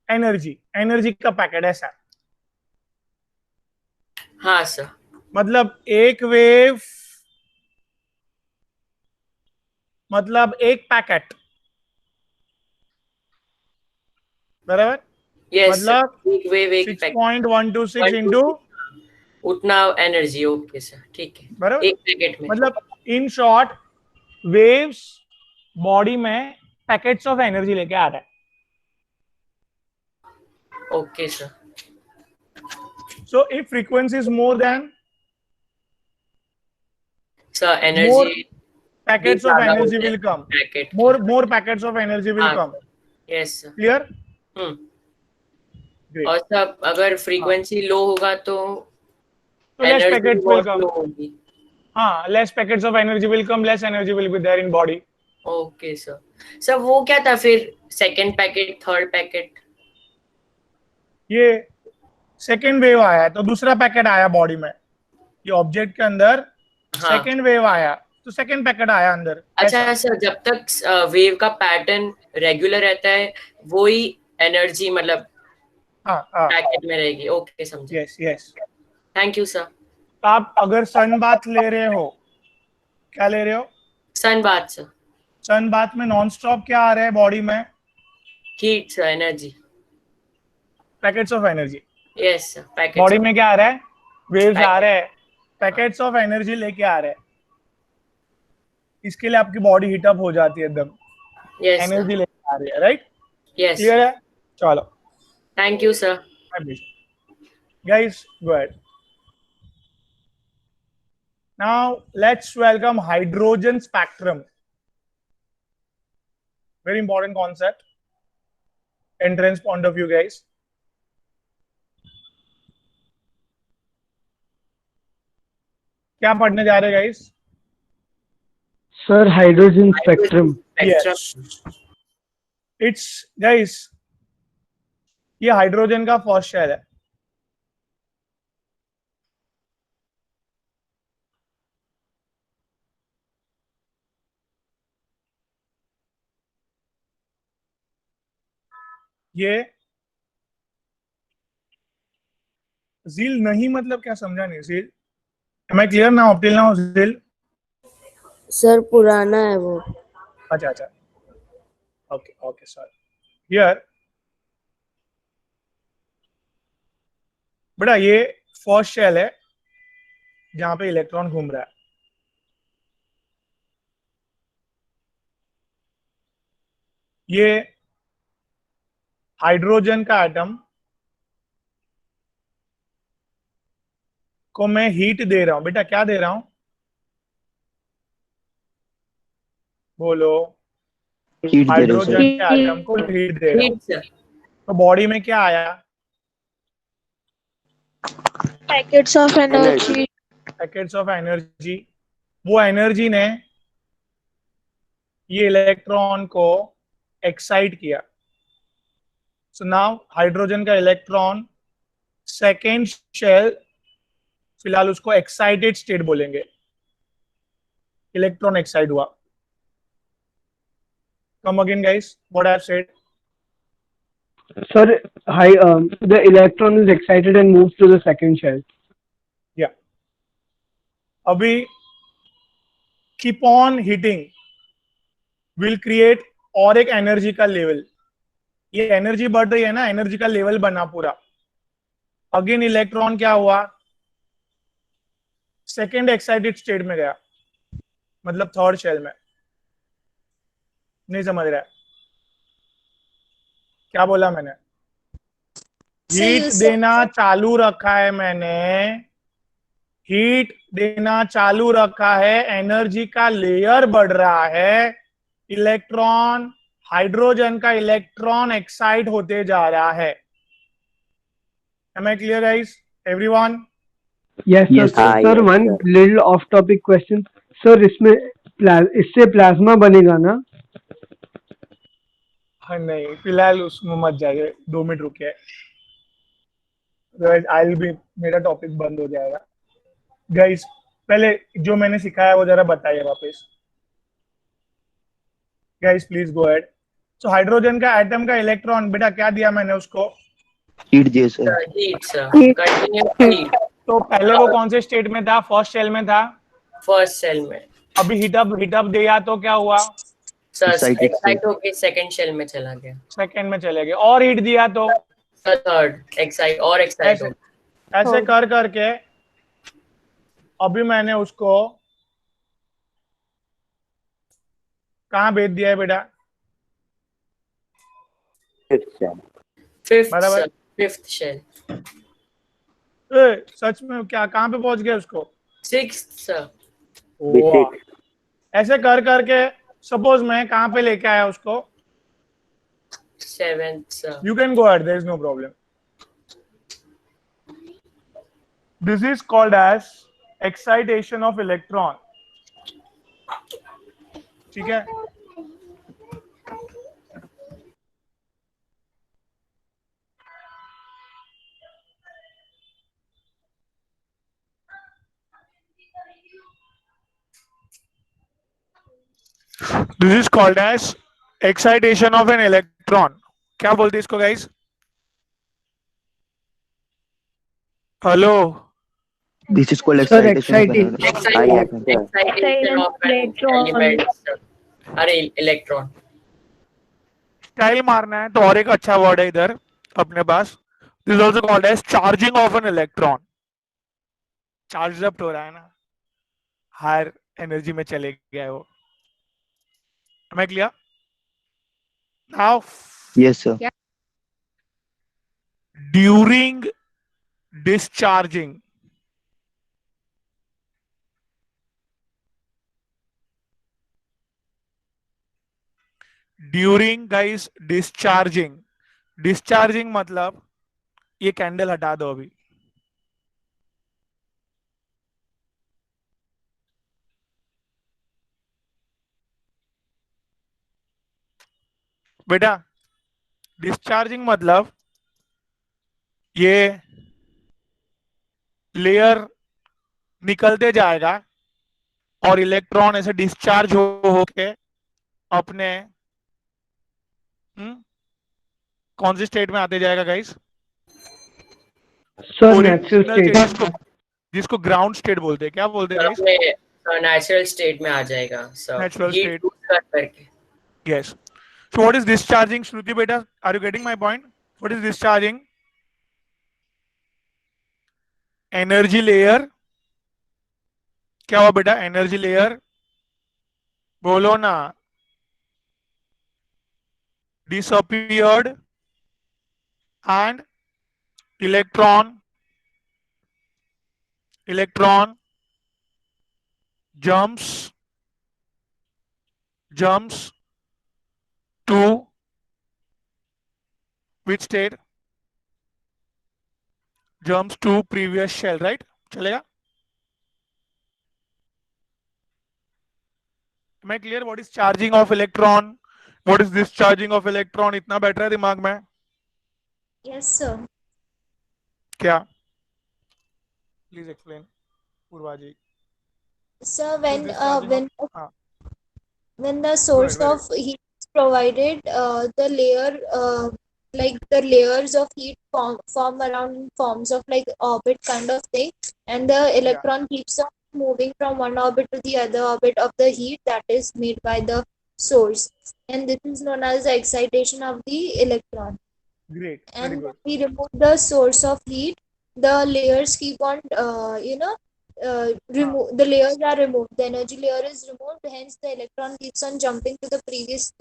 एनर्जी, एनर्जी का पैकेट ऐसा। हाँ सर। मतलब एक वेव मतलब एक पैकेट, बराबर। यस सर, मतलब एक वेव एक पैकेट 6.126 इंटू, उतना एनर्जी। ओके सर, ठीक है, बराबर। एक पैकेट में। मतलब इन शॉर्ट वेव्स बॉडी में पैकेट्स ऑफ एनर्जी लेके आ रहा है। Okay sir. So if frequency is more than, sir more energy packets of energy will come. Packet More packets of energy will come. Yes sir. Clear? और sir अगर frequency लो होगा तो So less energy packets will बहुत come. लो होगी। हाँ, less packets of energy will come, less energy will be there in body. Okay sir. Sir वो क्या था फिर, सेकंड पैकेट, थर्ड पैकेट? ये सेकेंड वेव आया तो दूसरा पैकेट आया बॉडी में, ये ऑब्जेक्ट के अंदर सेकेंड वेव आया तो सेकेंड पैकेट आया अंदर। अच्छा सर, जब तक वेव का पैटर्न रेगुलर रहता है वही एनर्जी मतलब पैकेट में रहेगी। ओके समझे। Yes yes. Thank you sir. आप अगर सन बाथ ले रहे हो, क्या ले रहे हो? Sun bath sir. Sun bath में नॉन स्टॉप क्या आ रहा है बॉडी में? Heat sir, energy, packets of energy. Yes sir, packet. Body में क्या आ रहा है? वेव्स आ रहे हैं, पैकेट्स ऑफ एनर्जी लेके आ रहे हैं। इसके लिए आपकी बॉडी हीटअप हो जाती है एकदम, एनर्जी लेके आ रही है, राइट? यस। क्लियर है? चलो, thank you sir. Guys go ahead. Now let's welcome hydrogen spectrum. Very important concept, entrance point of view, guys. क्या पढ़ने जा रहे हैं guys? Sir, hydrogen spectrum. Yes. It's guys, ये हाइड्रोजन का फर्स्ट शेल है। ये जील नहीं मतलब क्या, समझा नहीं। Jeel, am I clear now? Up till now, Jeel? Sir पुराना है वो। अच्छा अच्छा, ओके ओके, सॉरी। हियर बेटा ये फर्स्ट शेल है जहां पे इलेक्ट्रॉन घूम रहा है। ये हाइड्रोजन का एटम को मैं हीट दे रहा हूं। बेटा क्या दे रहा हूं? बोलो। हाइड्रोजन के एटम को हीट दे रहा हूं। तो बॉडी में क्या आया? Packets of energy. Packets of energy. वो एनर्जी ने ये इलेक्ट्रॉन को एक्साइट किया। सो नाउ हाइड्रोजन का इलेक्ट्रॉन सेकेंड शेल, फिलहाल उसको एक्साइटेड स्टेट बोलेंगे। इलेक्ट्रॉन एक्साइट हुआ। कम again guys, what I have said? Sir, the electron is excited and moves to the second shell. Yeah. अभी keep on hitting will create और एक energy का level. ये energy बढ़ रही है ना, एनर्जी का लेवल बना पूरा। अगेन इलेक्ट्रॉन क्या हुआ? सेकेंड एक्साइटेड स्टेट में गया, मतलब थर्ड शेल में। नहीं समझ रहा है क्या बोला मैंने? हीट देना चालू रखा है मैंने, हीट देना चालू रखा है, एनर्जी का लेयर बढ़ रहा है, इलेक्ट्रॉन, हाइड्रोजन का इलेक्ट्रॉन एक्साइट होते जा रहा है। Am I clear, guys? Everyone? Yes sir. Yes, sir. Sir, yes, one sir. little off topic question. Sir इसमें इससे प्लाज्मा बनेगा ना? हाँ नहीं, फिलहाल उसमें मत जाइए, 2 मिनट रुकिए, आई बी मेरा टॉपिक बंद हो जाएगा। गाइस, पहले जो मैंने सिखाया वो जरा बताइए वापस। Guys please go ahead. So hydrogen का एटम का इलेक्ट्रॉन, बेटा क्या दिया मैंने उसको? हीट दिए sir. Heat sir, continuous heat. तो पहले वो कौन से स्टेट में था? फर्स्ट सेल में था। फर्स्ट सेल में। अभी हीटअप दिया तो क्या हुआ? सर Excited एक्साइट होके सेकंड शेल में चला गया। सेकेंड में चले गए। और हीट दिया तो सर थर्ड एक्साइट ऐसे हो। ऐसे कर करके अभी मैंने उसको कहाँ भेज दिया है बेटा? Fifth cell. फिफ्थ बराबर। Sir, fifth shell. सच में क्या, कहाँ पे पहुंच गया उसको? Sixth sir. वाह। ऐसे कर करके सपोज मैं कहाँ पे लेके आया उसको? Seventh sir. You can go ahead, there is no problem. This is called as excitation of electron. ठीक है? This is called as excitation of an electron. क्या बोलते हैं इसको guys? Hello. This is called Sir, excitation of excitation. an excitation of an element. अरे electron. Style मारना है तो और एक अच्छा वर्ड है इधर अपने पास। This also called as charging of an electron. Charge up हो रहा है ना, हायर एनर्जी में चले गया है वो। Am I clear? Now, Yes, sir. during discharging, during guys discharging मतलब ये कैंडल हटा दो अभी। बेटा डिस्चार्जिंग मतलब ये लेयर निकलते जाएगा और इलेक्ट्रॉन ऐसे डिस्चार्ज हो होके अपने कौन सी स्टेट में आते जाएगा गाइस? Sir, natural state. जिसको ग्राउंड स्टेट बोलते हैं। क्या बोलते हैं गाइस? अपने नेचुरल स्टेट में आ जाएगा sir, Natural heat state. Lose कर करके। Yes. So what is discharging, Shruti beta? Are you getting my point? What is discharging? Energy layer. क्या हुआ बेटा? एनर्जी लेयर बोलो ना। disappeared and electron jumps to which state? Jumps to previous shell, right? चलेगा? Am I clear? What is charging of electron? What is discharging of electron? इतना बैठ रहा है दिमाग में? Yes, sir. क्या? Please explain, Purva ji. Sir, हाँ, when the source very of heat is provided, the like the layers of heat form around in forms of like orbit kind of thing, and the electron keeps on moving from one orbit to the other orbit of the heat that is made by the source, and this is known as the excitation of the electron. great, very And when good. we remove the source of heat, the layers keep on remove the layers are removed, the energy layer is removed, hence the electron keeps on jumping to the previous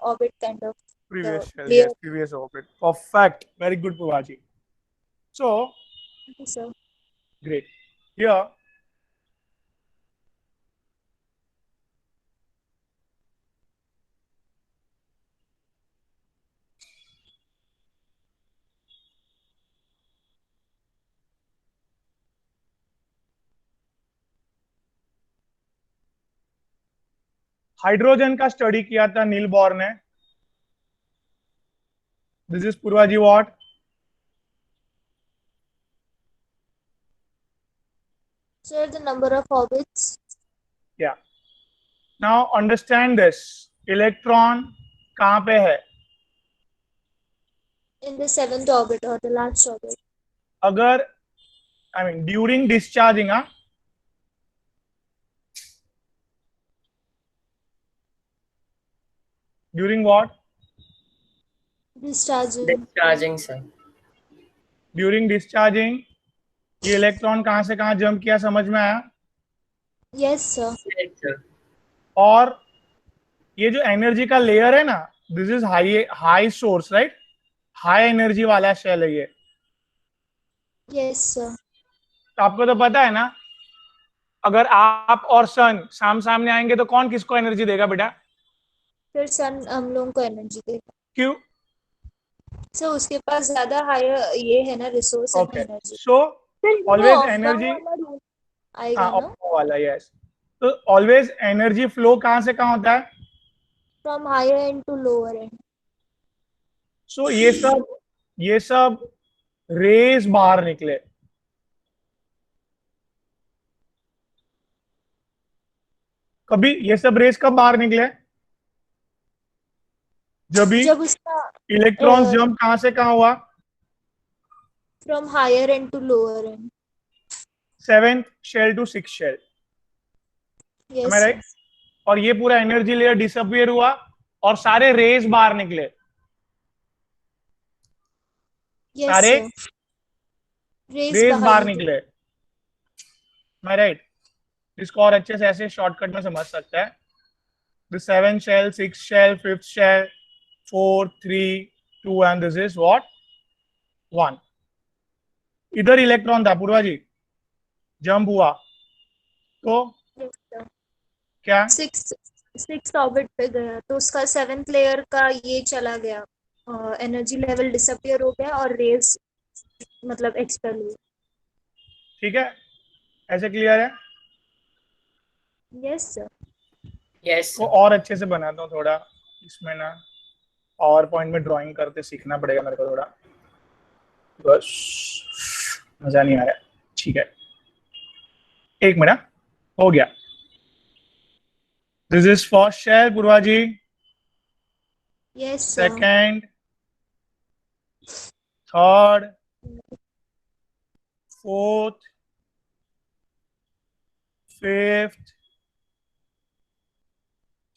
orbit kind of Previous shell, layer. yes, previous orbit. Perfect, very good, Purvaji. So So great. Here hydrogen का study किया था Niels Bohr ने. This is पूर्वाजी what? Sir, the number of orbits Yeah. Now understand this. Electron कहाँ पे है? in the 7th orbit or the last orbit. अगर during discharging, during what? Discharging. Discharging sir. During discharging ये electron कहाँ से कहाँ jump किया, समझ में आया? Yes, sir. Yes, sir. और ये जो एनर्जी का लेयर है ना, this is high source, right? High energy वाला शेल है ये. Yes, sir. तो आपको तो पता है ना, अगर आप और सन सामने आएंगे तो कौन किसको एनर्जी देगा बेटा? फिर सन हम लोगों को एनर्जी देगा. क्यों? सर उसके पास ज्यादा हायर ये है ना resource and okay, energy. So always energy आएगा ना वाला. यस, तो ऑलवेज एनर्जी फ्लो कहाँ से कहाँ होता है? From higher end to lower end. So ये सब रेज बाहर निकले. कभी ये सब रेस कब बाहर निकले? जब उसका इलेक्ट्रॉन्स जंप कहाँ से कहाँ हुआ? From higher end to lower end. 7th shell to 6th shell. Yes right? और ये पूरा एनर्जी लेयर डिसअपियर हुआ और सारे रेस बाहर निकले. सारे रेस बाहर निकले. मैं राइट? इसको और अच्छे से ऐसे शॉर्टकट में समझ सकते हैं. The 7th shell, 6th shell, 5th shell, 4, 3, 2 and this is what? 1. इधर इलेक्ट्रॉन था पूर्वा जी, जंप हुआ तो क्या? 6th ऑर्बिट पे गया तो उसका 7th लेयर का ये चला गया, एनर्जी लेवल डिसअपियर हो गया और रेस मतलब एक्सपेल हुई. ठीक है, ऐसे क्लियर है? Yes sir. यस तो और अच्छे से बनाता हूँ थोड़ा. इसमें ना पावर पॉइंट में ड्राइंग करते सीखना पड़ेगा मेरे को थोड़ा, बस मजा नहीं आ रहा. ठीक है, एक मिनट, हो गया. This is first shell Purva ji. Yes sir. Second, third, fourth, fifth,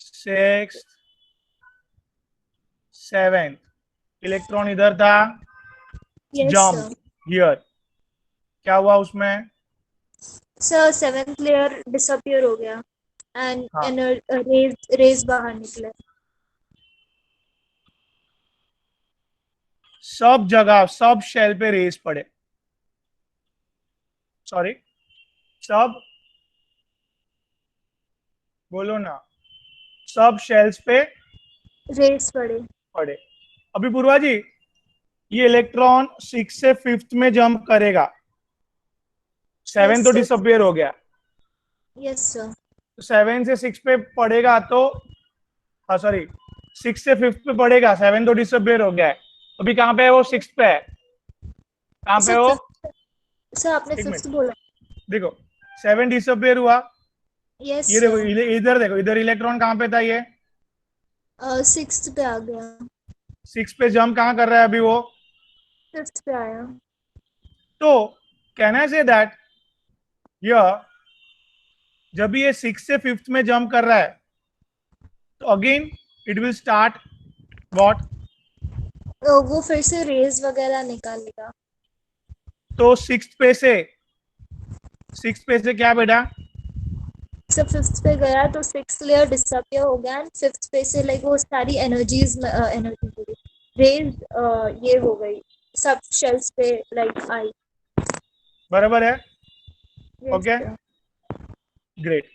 sixth, seventh. Electron इधर था, जंप हियर. क्या हुआ उसमें? सर 7th लेयर डिसअपियर हो गया एंड रेज बाहर निकले. सब जगह सब शेल पे रेस पड़े. सॉरी, सब बोलो ना, सब शेल्स पे रेस पड़े. अभी पूर्वा जी ये इलेक्ट्रॉन 6 से 5th में जंप करेगा. 7 तो डिसअपियर हो गया. Yes sir. 7 से 6 पे पड़ेगा तो सॉरी 6 से 5th पे पड़ेगा. 7 तो डिसअपियर हो गया है. अभी कहाँ पे है वो? 6th पे है. कहाँ पे हो? सर आपने 5th बोला. देखो 7 डिसअपियर हुआ. यस ये देखो इधर देखो, इधर इलेक्ट्रॉन कहाँ पे था? ये 6th पे आ गया. 6 पे जंप कहाँ कर रहा है अभी वो? 5th पे आया. तो कैन आई से दैट जब ये 6 से 5th में जंप कर रहा है तो again it will start what? वो फिर से रेज वगैरह निकालेगा. तो 6th पे से क्या बेटा? सब 5th पे गया तो 6th लेयर डिसअपियर हो गया एंड 5th पे से लाइक वो सारी एनर्जीज रेज ये हो गई सब शेल्स पे लाइक आई. बराबर है? Okay, great.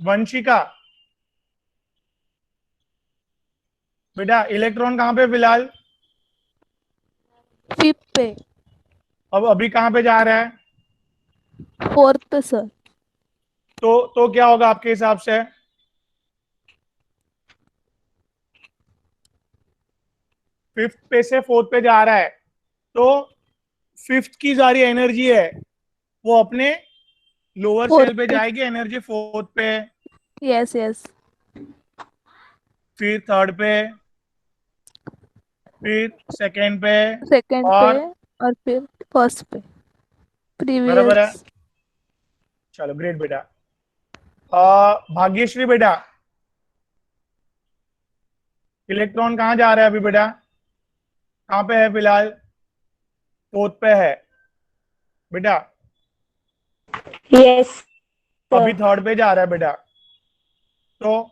वंशिका बेटा इलेक्ट्रॉन कहाँ पे फिलहाल? 5th पे. अब अभी कहाँ पे जा रहा है? 4th पे सर. तो क्या होगा आपके हिसाब से? फिफ्थ पे से फोर्थ पे जा रहा है, तो फिफ्थ की सारी एनर्जी है वो अपने लोअर शेल पे जाएगी, एनर्जी फोर्थ पे, यस यस फिर थर्ड पे, फिर सेकेंड पे, सेकंड पे और और फिर फर्स्ट पे बराबर है। प्रीवियस चलो ग्रेट बेटा। भाग्यश्री बेटा, इलेक्ट्रॉन कहाँ जा रहा है अभी बेटा? कहाँ पे है फिलहाल? फोर्थ पे है बेटा, Yes, अभी sir. थर्ड पे जा रहा है बेटा, तो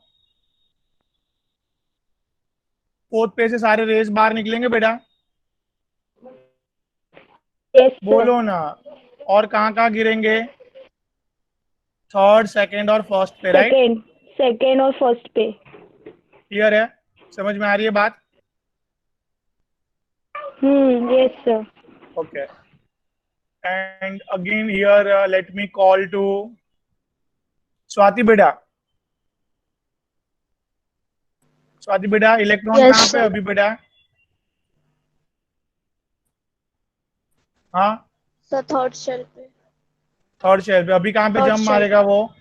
फोर्थ पे से सारे रेस बाहर निकलेंगे बेटा? Yes, sir. बोलो ना। और कहाँ गिरेंगे? थर्ड, सेकंड और फर्स्ट पे, राइट? सेकेंड और फर्स्ट पे. क्लियर है? समझ में आ रही है बात? Yes, sir. Okay. And again here, let me call to Swati बेटा। स्वाति बेटा, इलेक्ट्रॉन Yes, कहाँ पे है sir. अभी बेटा? हाँ, So third shell पे. थर्ड शेल पे। अभी कहाँ पे Third जंप shell. मारेगा वो?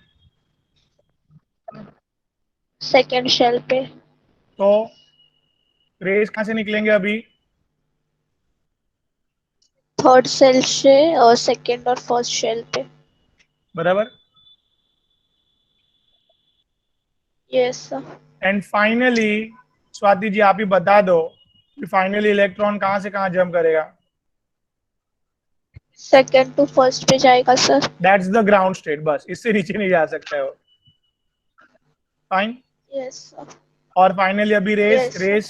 Second shell पे. तो रेस कहाँ से निकलेंगे अभी? थर्ड सेल से और सेकेंड और फर्स्ट शेल पे. बराबर। Yes, sir. And finally Swati ji आप ही बता दो कि फाइनली इलेक्ट्रॉन कहाँ से कहाँ जंप करेगा? सेकेंड टू फर्स्ट पे जाएगा sir. That's the ground state, बस इससे नीचे नहीं जा सकता है वो। फाइन। Yes, sir. और फाइनली अभी रेस Yes. रेस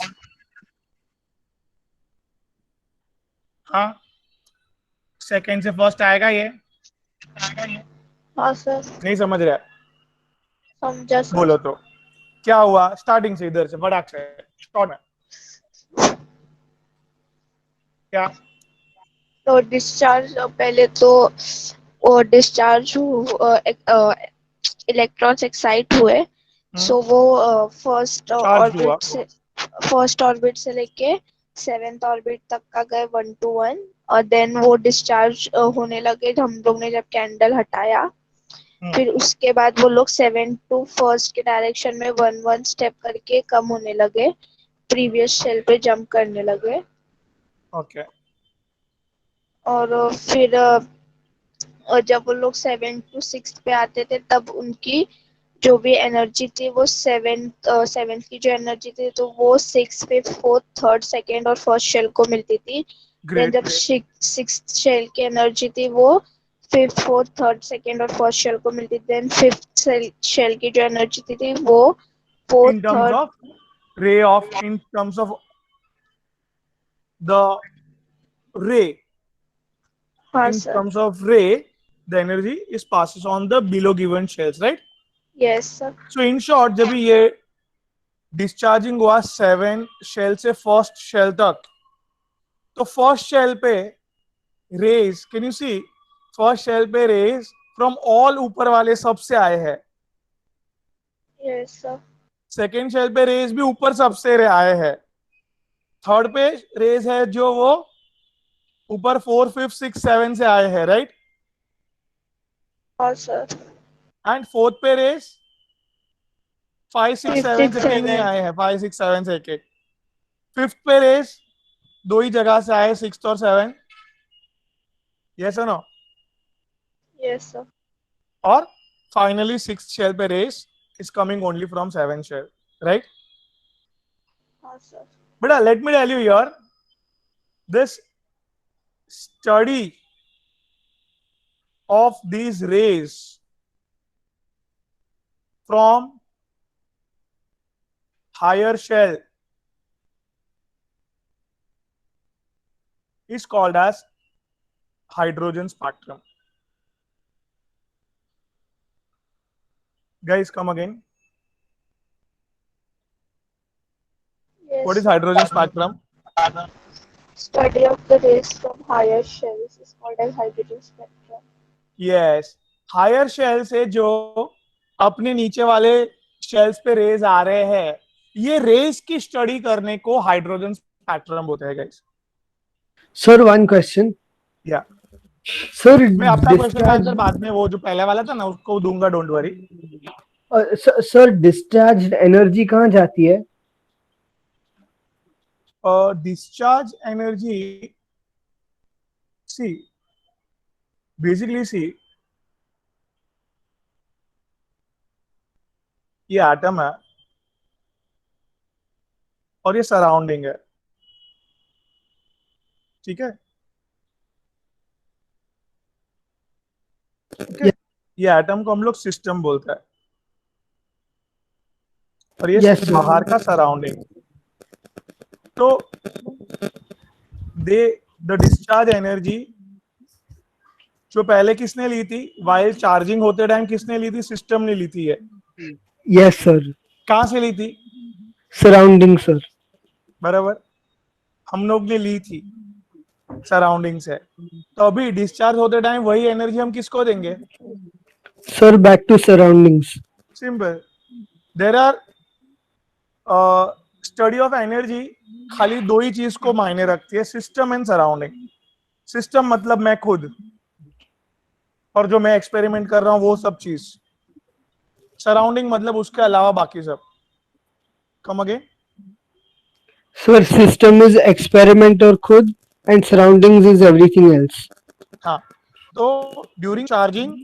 हाँ, सेकंड से फर्स्ट आएगा ये? हाँ सर. नहीं समझ रहा है? समझा सर. बोलो तो क्या हुआ? स्टार्टिंग से इधर से फटाक से शॉर्ट में क्या? तो डिस्चार्ज पहले तो डिस्चार्ज इलेक्ट्रॉन्स एक्साइट हुए. सो वो चार्ज हुआ। फर्स्ट ऑर्बिट से लेके सेवेंथ ऑर्बिट तक का गए 1 to 1. और देन वो डिस्चार्ज होने लगे हम लोग ने जब कैंडल हटाया. फिर उसके बाद वो लोग 7 to फर्स्ट के डायरेक्शन में 1 स्टेप करके कम होने लगे, प्रीवियस शेल पे जंप करने लगे. ओके। और फिर जब वो लोग 7 to 6 पे आते थे तब उनकी जो भी एनर्जी थी वो सेवेंथ की जो एनर्जी थी तो वो 6, 5, 4, थर्ड, सेकेंड और फर्स्ट शेल को मिलती थी. देन जब सिक्स्थ शेल की एनर्जी थी वो फिफ्थ, फोर्थ, थर्ड, सेकेंड और फर्स्ट शेल को मिलती थी. देन फिफ्थ शेल की जो एनर्जी थी वो fourth, in terms third. of ray of in terms of the ray हाँ in sir. terms of ray the energy is passes on the below given shells, right? Yes sir. so in short जब ये discharging हुआ 7 shell से first shell तक, तो first shell पे rays, can you see, first shell पे rays from all ऊपर वाले सबसे आए हैं. Yes sir. सेकेंड शेल पे रेज भी ऊपर सबसे आए हैं. थर्ड पे रेज है जो वो ऊपर 4, 5, 6, 7 से आए हैं, राइट? हाँ सर. एंड फोर्थ पे रेज 5, 6, 7 से तीन ही 7. आए हैं, 5, 6, 7 से एक. फिफ्थ पे रेज दो ही जगह से आए, 6 और 7. यस और नो? Yes sir. और फाइनली सिक्स्थ शेल पे rays is coming only from 7 shell, right? हाँ sir. But let me tell you here, this study of these rays from higher shell is called as hydrogen spectrum. Guys, come again. Yes, What is sir. hydrogen spectrum? Study of the rays from higher shells is called as hydrogen spectrum. Yes. Higher shell से जो अपने नीचे वाले shells पे rays आ रहे हैं, ये रेज की स्टडी करने को हाइड्रोजन स्पेक्ट्रम बोलते हैं गाइस. Sir, one question. या Sir, मैं आपका क्वेश्चन का discharge. आंसर बाद में, वो जो पहले वाला था ना उसको दूंगा, don't worry. Sir, discharged energy कहाँ जाती है? Discharge energy, see, basically see, ये एटम है और ये सराउंडिंग है, ठीक है. Okay? ये एटम को हम लोग सिस्टम बोलते हैं और ये Yes, sir. बाहर का सराउंडिंग. तो द डिस्चार्ज एनर्जी जो पहले किसने ली थी, वाइल चार्जिंग होते टाइम किसने ली थी, सिस्टम ने ली थी. है Yes, sir. कहां से ली थी, Surrounding, sir. बराबर, हम लोग ने ली थी सराउंडिंग से. तो अभी डिस्चार्ज होते टाइम वही एनर्जी हम किसको देंगे, Sir, back to surroundings. Simple. There are study of energy खाली दो ही चीज को मायने रखती है, सिस्टम एंड सराउंडिंग. सिस्टम मतलब मैं खुद और जो मैं एक्सपेरिमेंट कर रहा हूं वो सब चीज. सराउंडिंग मतलब उसके अलावा बाकी सब. Come again. Sir, system is experiment और खुद and surroundings is everything else. हाँ, तो ड्यूरिंग चार्जिंग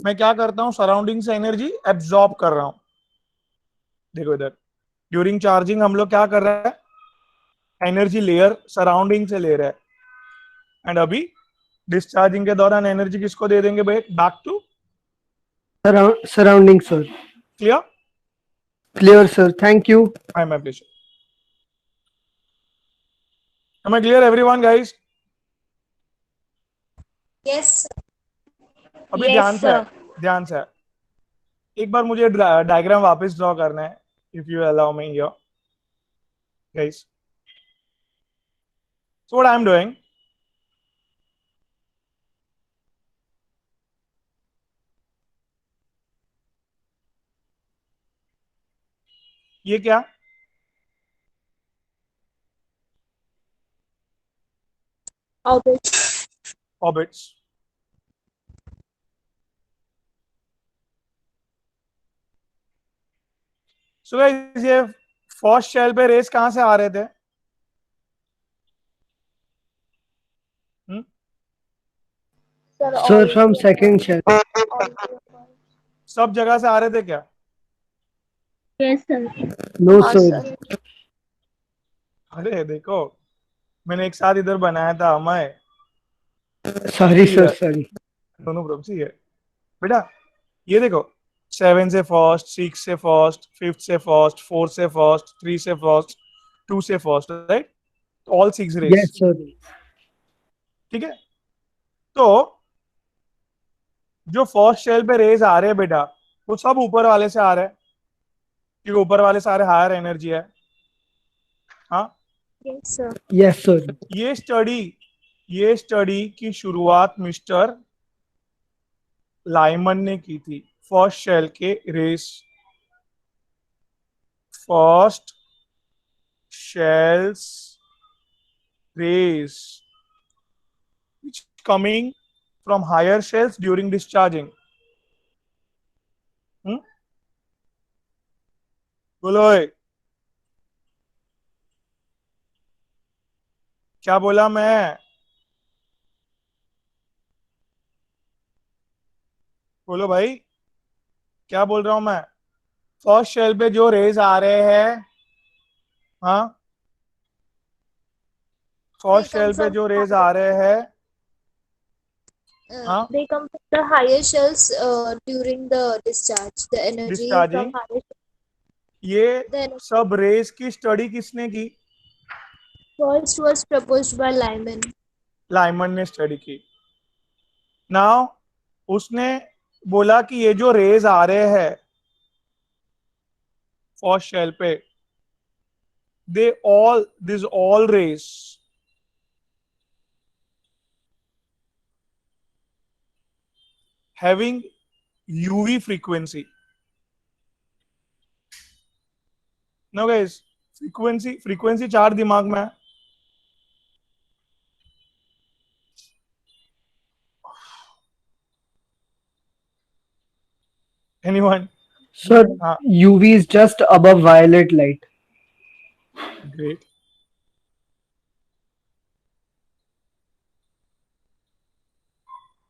मैं क्या करता हूँ, सराउंडिंग से एनर्जी एब्जॉर्ब कर रहा हूं. देखो इधर, ड्यूरिंग चार्जिंग हम लोग क्या कर रहे हैं, एनर्जी लेयर सराउंडिंग से ले रहे हैं. एंड अभी डिस्चार्जिंग के दौरान एनर्जी किसको दे देंगे, back to Surrounding, sir. Clear. Clear, sir. Thank you. I am pleasure. Am I clear everyone guys? Yes. अभी Yes, sir. ध्यान से एक बार मुझे डायग्राम वापस ड्रॉ करना है, if you allow me here guys. So what I am doing, ये क्या, ऑर्बिट्स. सो गाइस ये फर्स्ट शेल पे रेस कहां से आ रहे थे, Sir, from second shell. सब जगह से आ रहे थे क्या, यस सर. No, sir. अरे देखो मैंने एक साथ इधर बनाया था अमय. Sorry, sir. Sorry. दोनों प्रॉब्लम है बेटा. ये देखो 7 से फर्स्ट, 6 से फर्स्ट, 5th से फर्स्ट, 4 से फर्स्ट, 3 से फर्स्ट, 2 से first, right. All 6 rays. Yes, sir. ठीक है. तो जो फर्स्ट शेल पे रेज आ रहे हैं बेटा, वो सब ऊपर वाले से आ रहे हैं क्योंकि ऊपर वाले सारे हायर एनर्जी है. हाँ, Yes, sir. Yes, sir. ये स्टडी की शुरुआत मिस्टर लाइमन ने की थी. फर्स्ट शेल के rays, first shells rays which coming from higher shells during discharging. बोलो क्या बोला मैं, बोलो भाई क्या बोल रहा हूं मैं. फर्स्ट शेल पे जो रेज आ रहे हैं, हाँ, फर्स्ट शेल पे जो रेज आ रहे हैं, They come from the higher shells during the discharge. The energy Discharging. from higher ये सब रेस की स्टडी किसने की, first was proposed by Lyman. Lyman ने स्टडी की. नाउ उसने बोला कि ये जो रेज आ रहे हैं फर्स्ट शेल पे, this all rays having UV frequency. Now guys, frequency चार दिमाग में है. Anyone? Sir, हाँ. UV is just above violet light. Great.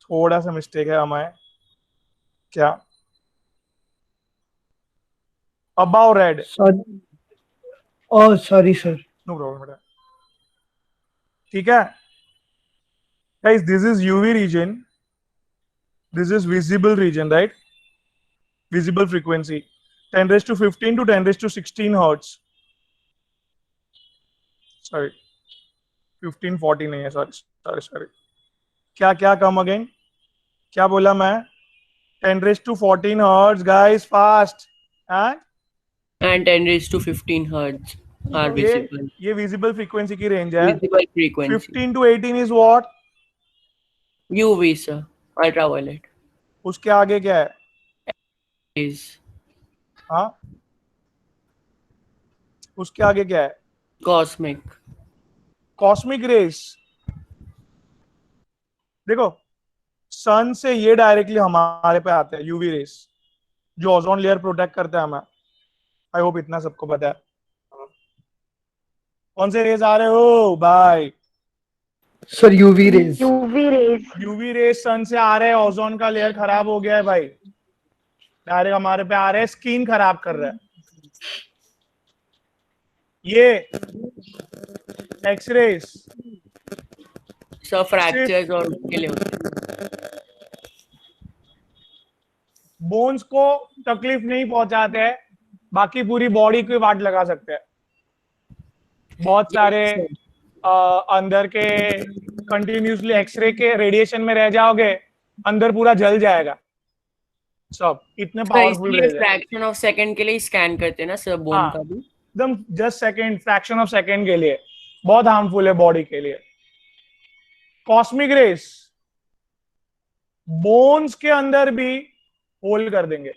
थोड़ा सा मिस्टेक है हमारे. क्या? Above red. Sorry. Oh, sorry, sir. No problem. बेटा. ठीक है. Guys, this is UV region. This is visible region, right? Visible frequency. 10 raised to 15 to 10 raised to 16 hertz. Sorry. 15, 40 नहीं है. Sorry. क्या come again? क्या बोला मैं? 10 raised to 14 hertz, guys, fast. And 10 raised to 15 hertz are visible. ये visible frequency की range है. Visible frequency. 15 to 18 is what? UV, sir. Ultraviolet. उसके आगे क्या है? Is. हाँ? उसके आगे क्या है? Cosmic. Cosmic rays. देखो, सन से ये डायरेक्टली हमारे पे आते हैं यूवी रेस, जो ओजोन लेयर प्रोटेक्ट करता है हमें. आई होप इतना सबको पता है. कौन से रेज आ रहे हो भाई? Sir, UV rays. UV rays sun से आ रहे हैं. ओजोन का लेयर खराब हो गया है भाई. डायरेक्ट हमारे पे आ रहे हैं. स्किन खराब कर रहा है. ये एक्सरेज सब फ्रैक्चर्स और के लिए होते हैं. बोन्स को तकलीफ नहीं पहुंचाते हैं, बाकी पूरी बॉडी को वाट लगा सकते हैं. बहुत सारे अंदर के कंटिन्यूसली एक्सरे के रेडिएशन में रह जाओगे, अंदर पूरा जल जाएगा सब. इतने पावरफुल रेज है. फ्रैक्शन ऑफ सेकंड के लिए स्कैन करते हैं ना सर बोन का भी. एकदम just second, fraction of second के लिए बहुत हार्मफुल है बॉडी के लिए. कॉस्मिक रेस बोन्स के अंदर भी होल कर देंगे.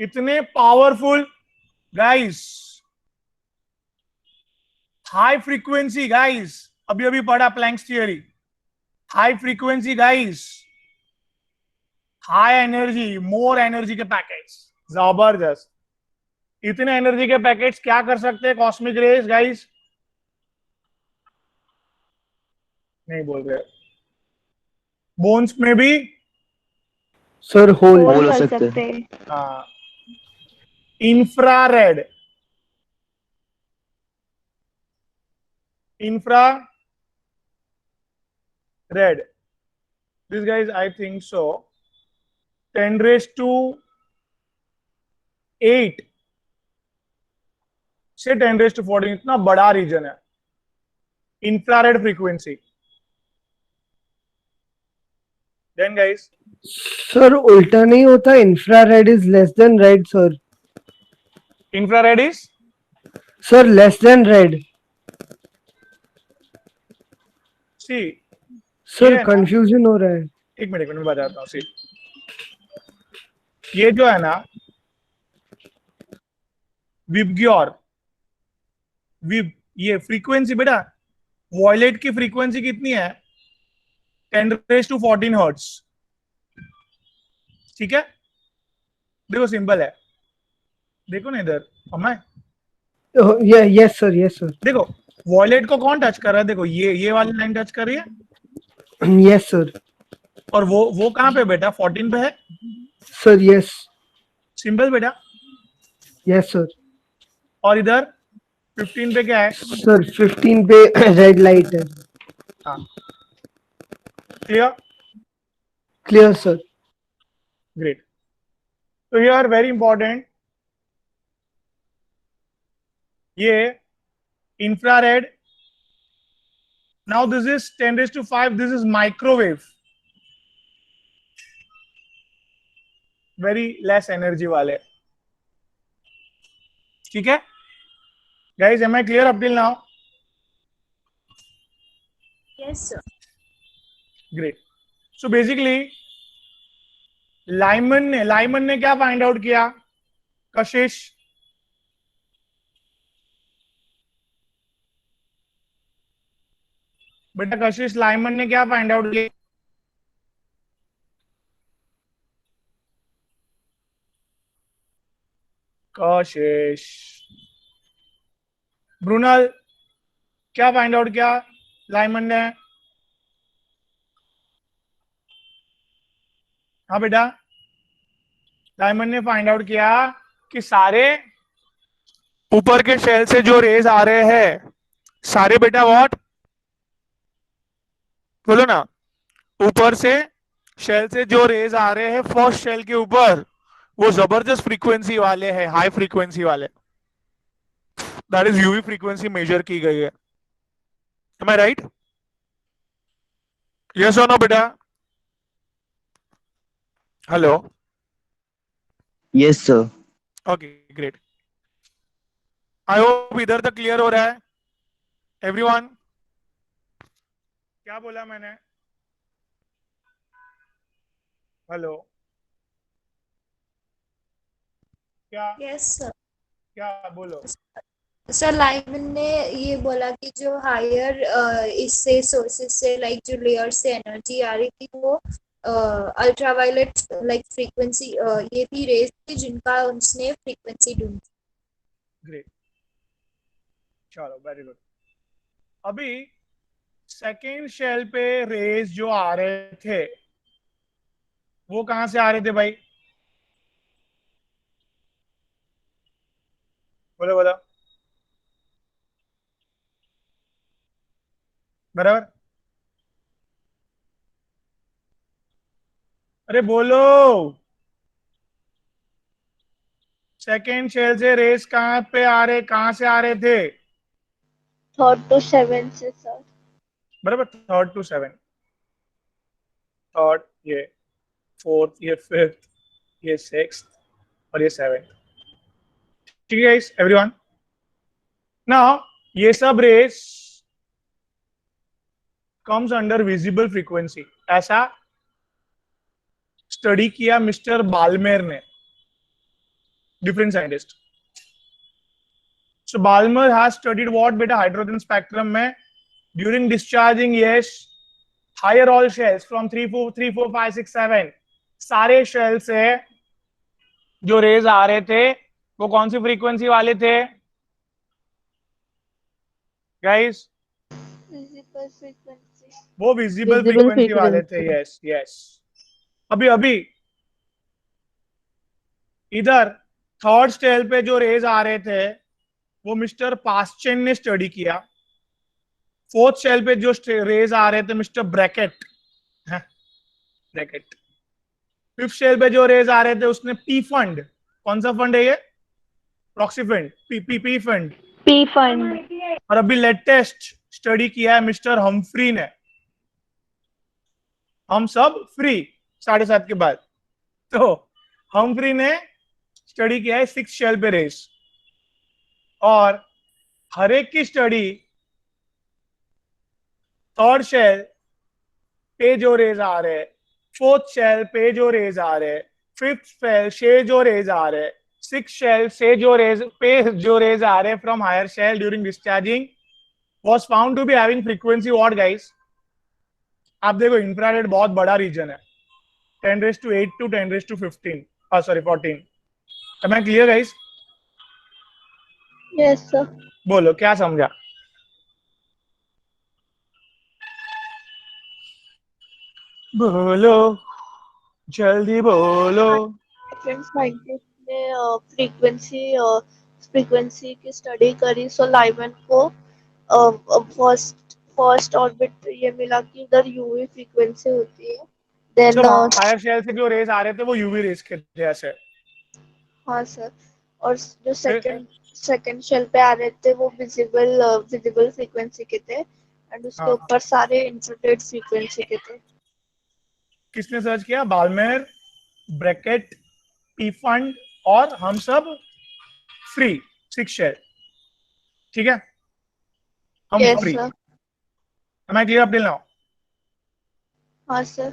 इतने powerful guys. High frequency guys, अभी पढ़ा Planck's theory. High frequency guys, high energy, more energy के पैकेट्स. जबरदस्त. इतने एनर्जी के पैकेट्स क्या कर सकते हैं कॉस्मिक रेस गाइस? नहीं बोल रहे. बोन्स में भी सर होल हो सकते हैं. Infrared this guys I think so 10 raised to 8 से 10 raised to 14, इतना बड़ा रीजन है infrared frequency. Then guys, sir उल्टा नहीं होता. Infrared is less than red sir. Infrared is sir less than red. See sir confusion हो रहा है. एक मिनट मैं बताता हूँ. सी ये जो है ना विबग्योर, ये फ्रीक्वेंसी बेटा, वॉयलेट की फ्रीक्वेंसी कितनी है? 10 raised to 14 हर्ट्ज. ठीक है, देखो सिंपल है. देखो ना इधर हमें. Yes sir. देखो वॉयलेट को कौन टच कर रहा है? देखो ये वाली लाइन टच कर रही है. Yes sir. और वो कहाँ पे बेटा? 14 पे है सर. यस. सिंपल बेटा. Yes sir. और इधर 15 पे क्या है? सर 15 पे रेड लाइट है. हाँ, क्लियर सर. ग्रेट. तो हियर वेरी इंपॉर्टेंट, ये infrared. Now this is 10 raised to 5. This is microwave, very less energy वाले. ठीक है guys, am I clear up till now? Yes, sir. Great. So basically Lyman ने क्या find out किया? कशिश, बेटा कशिश, Lyman ने क्या फाइंड आउट किया? कशिश, ब्रूनल, क्या फाइंड आउट किया लाइमन ने? हाँ बेटा, लाइमन ने फाइंड आउट किया कि सारे ऊपर के शेल से जो रेज आ रहे हैं, सारे बेटा व्हाट बोलो ना, ऊपर से शेल से जो रेज आ रहे हैं फर्स्ट शेल के ऊपर, वो जबरदस्त फ्रीक्वेंसी वाले हैं, हाई फ्रीक्वेंसी वाले, that is UV frequency measure की गई है। एम आई राइट? यस और नो बेटा? Hello? Yes sir. Okay great, I hope इधर तक क्लियर हो रहा है एवरीवन? क्या बोला मैंने? हेलो? क्या? Yes sir. क्या बोलो? सर लाइमन ने ये बोला कि जो हायर इससे सोर्सेस से लाइक जो लेयर से एनर्जी आ रही थी वो अल्ट्रावायलेट लाइक फ्रीक्वेंसी ये थी रेज थी जिनका उसने फ्रीक्वेंसी ढूंढी। ग्रेट, चलो वेरी गुड। अभी सेकेंड शेल पे रेज जो आ रहे थे वो कहां से आ रहे थे भाई? बोलो बोलो, बराबर? अरे बोलो, सेकेंड शेल से रेस कहां पे आ रहे, कहां से आ रहे थे? 3rd to 7th से सर। बराबर, 3rd to 7, थर्ड ये, फोर्थ ये, फिफ्थ ये, सिक्स्थ और ये 7th। ठीक है गाइस, एवरीवन? नाउ ये सब rays comes under visible frequency, ऐसा स्टडी किया मिस्टर बाल्मेर ने, different scientist. So Balmer has studied what beta hydrogen spectrum में during discharging, yes, higher all shells from 3, 4, 5, 6, 7 सारे शेल से जो रेज आ रहे थे वो कौन सी फ्रीक्वेंसी वाले थे गाइस? Visible frequency. वो विजिबल फ्रीक्वेंसी वाले थे, यस यस। अभी इधर थर्ड स्टेल पे जो रेज आ रहे थे वो मिस्टर पास्चेन ने स्टडी किया। फोर्थ शेल पे जो रेज आ रहे थे mister Brackett, Brackett. Fifth shell पे जो रेज आ रहे थे उसने पी फंड, कौन सा फंड है ये? Proxy fund, P fund, P fund. और अभी लेटेस्ट स्टडी किया है मिस्टर हम्फ्री ने, हम सब फ्री 7:30 के बाद। तो हम्फ्री ने स्टडी किया है 6 शेल पे रेस, और हर एक की स्टडी थर्ड शेल पे जो रेज आ रहे, फोर्थ शेल पे जो रेज आ रहे, फिफ्थ शेल से जो रेज आ रहे, सिक्स शेल से जो रेज पे जो रेज आ रहे from higher shell during discharging was found to be having frequency what guys? आप देखो इंफ्रारेड बहुत बड़ा रीजन है, 10⁸ to 10⁻15 sorry 14। Am I clear guys? Yes sir. बोलो क्या समझा? बोलो जल्दी बोलो। डिफरेंट साइंटिस्ट ने फ्रीक्वेंसी की स्टडी करी, सो लाइमन को फर्स्ट ऑर्बिट ये मिला कि उधर यूवी फ्रीक्वेंसी होती है। देन हायर शेल से जो रेज आ रहे थे वो यूवी रेज के थे ऐसे। हाँ सर, और जो सेकंड शेल पे आ रहे थे वो विजिबल फ्रीक्वेंसी के थे, एंड उसके ऊपर सारे इंफ्रारेड फ्रीक्वेंसी के थे। किसने सर्च किया? बाल्मेर, ब्रैकेट, पी फंड और हम सब फ्री 6 शेल। ठीक है, हम free. Am I clear up till now? हाँ सर।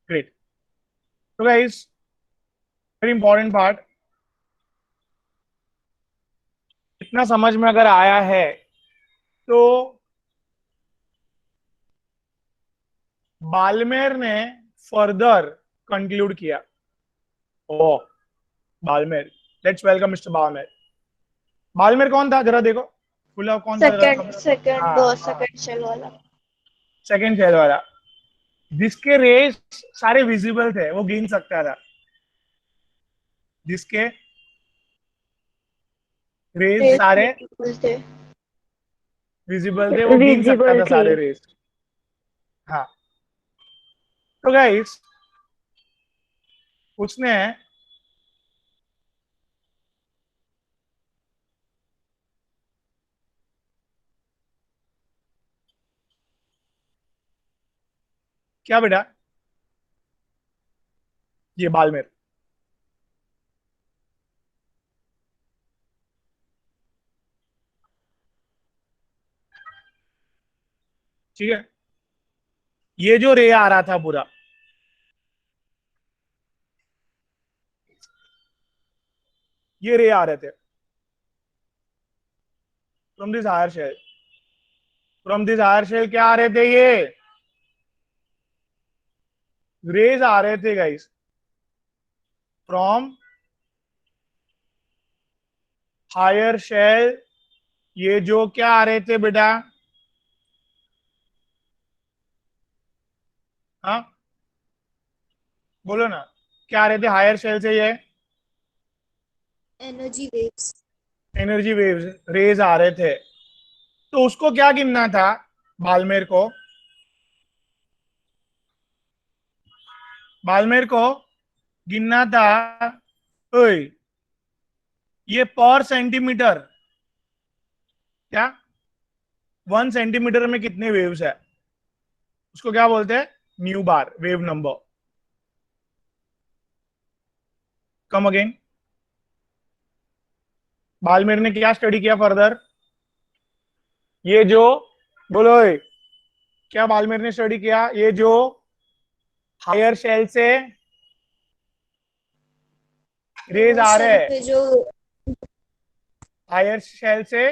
ग्रेट. तो गाइस, वेरी इंपॉर्टेंट पार्ट. इतना समझ में अगर आया है तो बाल्मेर ने फर्दर कंक्लूड किया. ओ बाल्मेर, लेट्स वेलकम मिस्टर बाल्मेर. बाल्मेर कौन था जरा देखो, खुला कौन था जरा. सेकंड शेल वाला. सेकंड शेल वाला जिसके रेस सारे विजिबल थे, वो गिन सकता था. जिसके रेस सारे विजिबल थे, वो गिन सकता था सारे रेस. हाँ. तो गाइस, उसने क्या बेटा, ये बाल्मेर, ठीक है. ये जो रे आ रहा था पूरा, ये रे आ रहे थे from this higher shell. From this higher shell क्या आ रहे थे? ये रेज आ रहे थे गाइस फ्रॉम हायर शेल. ये जो क्या आ रहे थे बेटा? हाँ बोलो ना, क्या आ रहे थे हायर शेल से? ये energy waves. Energy waves, rays आ रहे थे. तो उसको क्या गिनना था बाल्मेर को? बाल्मेर को गिनना था, ओए ये पर सेंटीमीटर, क्या 1 सेंटीमीटर में कितने वेव्स है, उसको क्या बोलते हैं? New bar, wave number. Come again. Balmer ने क्या स्टडी किया फर्दर? ये जो बोलो, क्या बाल्मेर ने स्टडी किया? ये जो हायर शेल से रेज आ रहे हैं, जो हायर शेल से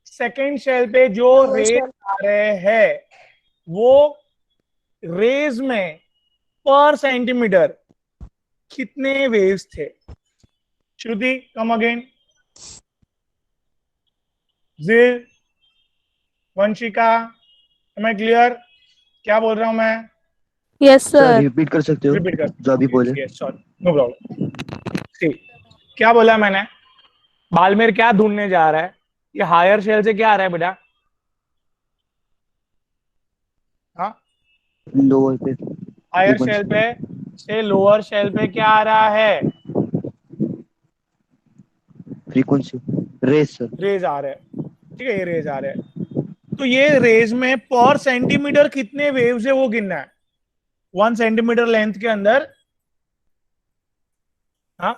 सेकेंड शेल पे जो रेज आ रहे हैं, वो रेज में पर सेंटीमीटर कितने वेव्स थे? श्रुति, कम अगेन. जिल, वंशिका, एम आई क्लियर? क्या बोल रहा हूं मैं? Yes sir sir. रिपीट कर सकते हो रिपीट कर. जो अभी बोले. Yes sorry, no problem. ठीक, क्या बोला मैंने? बाल्मेर क्या ढूंढने जा रहा है? ये हायर शेल से क्या आ रहा है बेटा? हाँ, लोअर पे हायर शेल पे से लोअर शेल पे क्या आ रहा है? Frequency, rays sir. रेज आ रहे हैं, ठीक है, ये रेज आ रहे हैं. तो ये रेज में पर सेंटीमीटर कितने वेव्स है वो गिनना है. 1 सेंटीमीटर लेंथ के अंदर, हाँ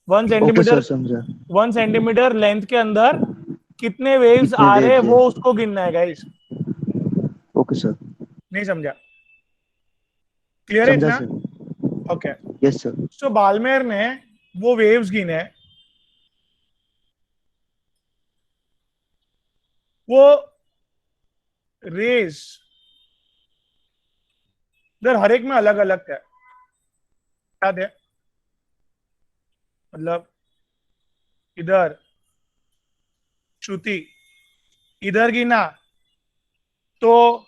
1 ओके सेंटीमीटर, सर, समझा. 1 सेंटीमीटर लेंथ के अंदर कितने वेव्स कितने आ रहे हैं waves है? वो उसको गिनना है गाइस. Okay sir. नहीं समझा? क्लियर है समझा इतना? Sir. Okay. Yes sir. So Balmer ने वो वेव्स गिने, वो रेज इधर हर एक में अलग अलग थे. क्या थे? मतलब इधर श्रुति इधर गिना तो,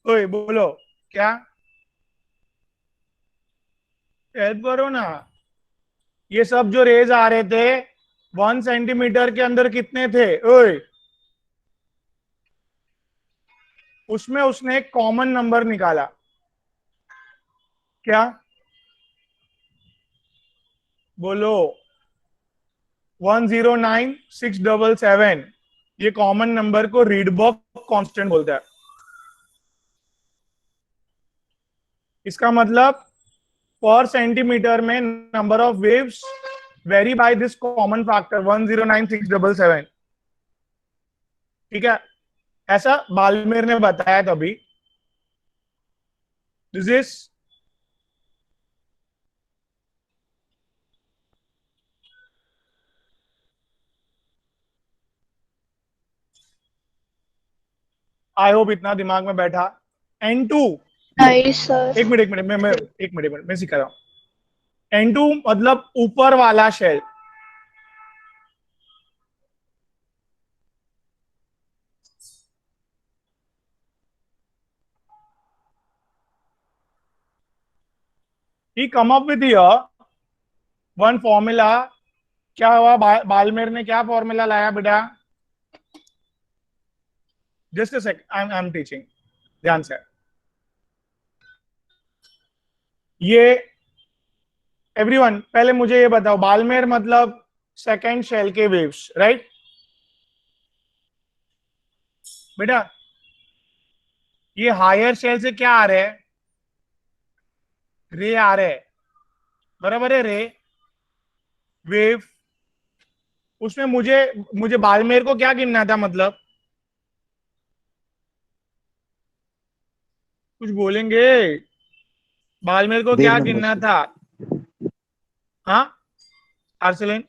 ओए बोलो क्या, हेल्प करो ना. ये सब जो रेज आ रहे थे 1 सेंटीमीटर के अंदर कितने थे? ओए, उसमें उसने एक कॉमन नंबर निकाला. क्या बोलो? 109677. ये कॉमन नंबर को रीडबर्ग कांस्टेंट बोलता है. इसका मतलब पर सेंटीमीटर में number of waves vary by this common factor 109677. ठीक है, ऐसा बाल्मेर ने बताया तभी. This is आई होप इतना दिमाग में बैठा। N2 नहीं सर। एक मिनट मैं सिखा रहा हूँ। N2 मतलब ऊपर वाला shell. He come up with here one formula। क्या हुआ? बालमेर ने क्या फॉर्मूला लाया बेटा? Just a second, I am teaching, ध्यान से। ये एवरीवन पहले मुझे ये बताओ, बालमेर मतलब सेकंड शेल के वेव्स, राइट बेटा? ये हायर शेल से क्या आ रहे हैं? रे आ रहे हैं, बराबर है? रे वेव। उसमें मुझे बालमेर को क्या गिनना था? मतलब कुछ बोलेंगे? बालमेर को क्या वेव गिनना नंबर था? हाँ आर्सेलिन,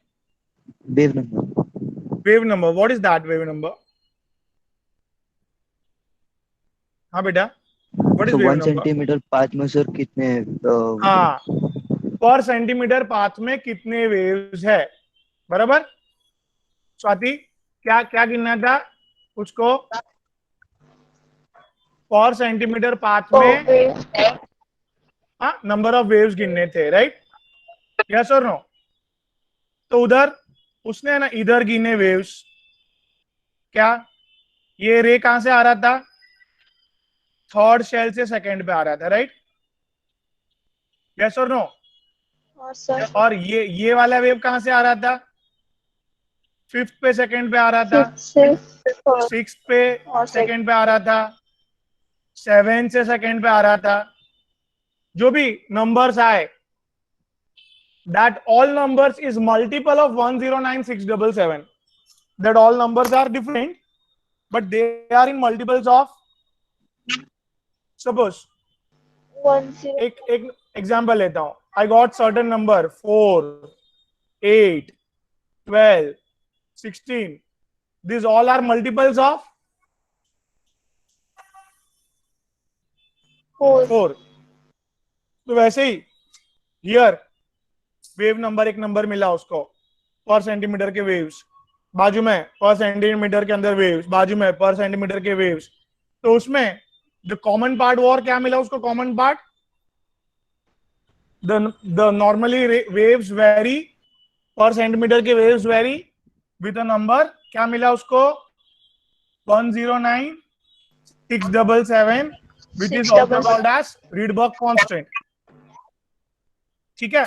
wave number wave number. What is that wave number? हाँ बेटा, व्हाट इज तो वेव 1 नंबर? सेंटीमीटर पाथ में सर कितने हाँ, पर सेंटीमीटर पाथ में कितने वेव्स है, बराबर? स्वाति, क्या क्या गिनना था उसको? पर सेंटीमीटर पाथ में नंबर ऑफ वेव्स गिनने थे, राइट? यस और नो? तो उधर उसने ना इधर गिने वेव्स। क्या ये रे कहां से आ रहा था? थर्ड शेल से सेकंड पे आ रहा था, राइट? यस और नो? हाँ सर। और ये वाला वेव कहां से आ रहा था? फिफ्थ पे सेकंड पे आ रहा था, फिफ्थ से सिक्स पे और सेकंड पे आ रहा था, सेवन से सेकंड पे आ रहा था। जो भी नंबर्स आए, that all numbers is multiple of 109,677. That all numbers are different, but they are in multiples of, suppose 10 एक एग्जांपल लेता हूं। I got certain number 4, 8, 12, 16. These all are multiples of 4. तो वैसे ही हियर वेव नंबर, एक number मिला उसको पर centimetre के वेव्स, बाजू में पर सेंटीमीटर के अंदर वेव्स, बाजू में पर सेंटीमीटर के वेव्स। तो उसमें जो कॉमन पार्ट वो और क्या मिला उसको? Common part the normally waves very, पर सेंटीमीटर के waves very with a number, क्या मिला उसको? 109,677, which is also called as Rydberg constant। ठीक है?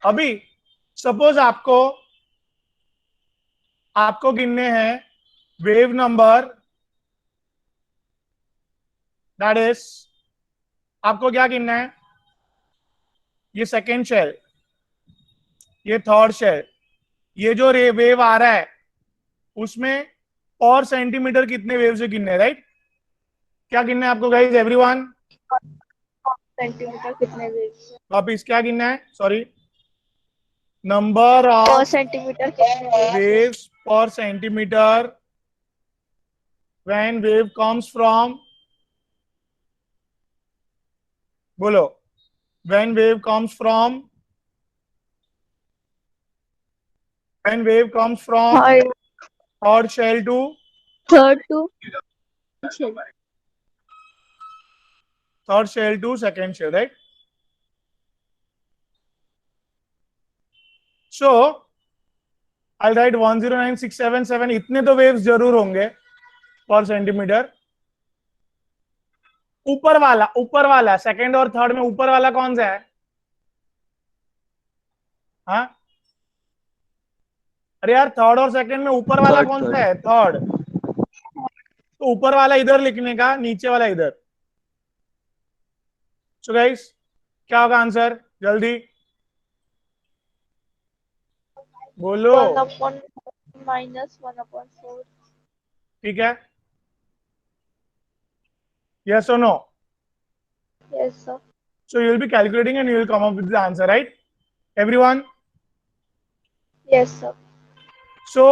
अभी सपोज आपको गिनने हैं वेव नंबर, दैट इज, आपको क्या गिनना है? ये सेकेंड शेल, ये थर्ड शेल, ये जो वेव आ रहा है उसमें पर सेंटीमीटर कितने वेव से गिनने, राइट? क्या गिनना है आपको गाइस, एवरीवन? सेंटीमीटर कितने वेव्स? वापिस क्या गिनना है? सॉरी, नंबर पर ऑफ सेंटीमीटर कितने waves per centimeter when wave comes from, बोलो, when wave comes from third shell to second shell, right? So I'll write 109,677। इतने तो वेव्स जरूर होंगे पर सेंटीमीटर। ऊपर वाला सेकंड और थर्ड में ऊपर वाला कौन सा है? हाँ अरे यार, थर्ड और सेकंड में ऊपर वाला कौन सा है? थर्ड। तो ऊपर वाला इधर लिखने का, नीचे वाला इधर। सो गाइस क्या होगा आंसर? जल्दी बोलो। 1/-1/4। ठीक है, यस और no? Yes, sir. So you will be calculating and you will come up with the answer, right? Everyone? Yes, sir. So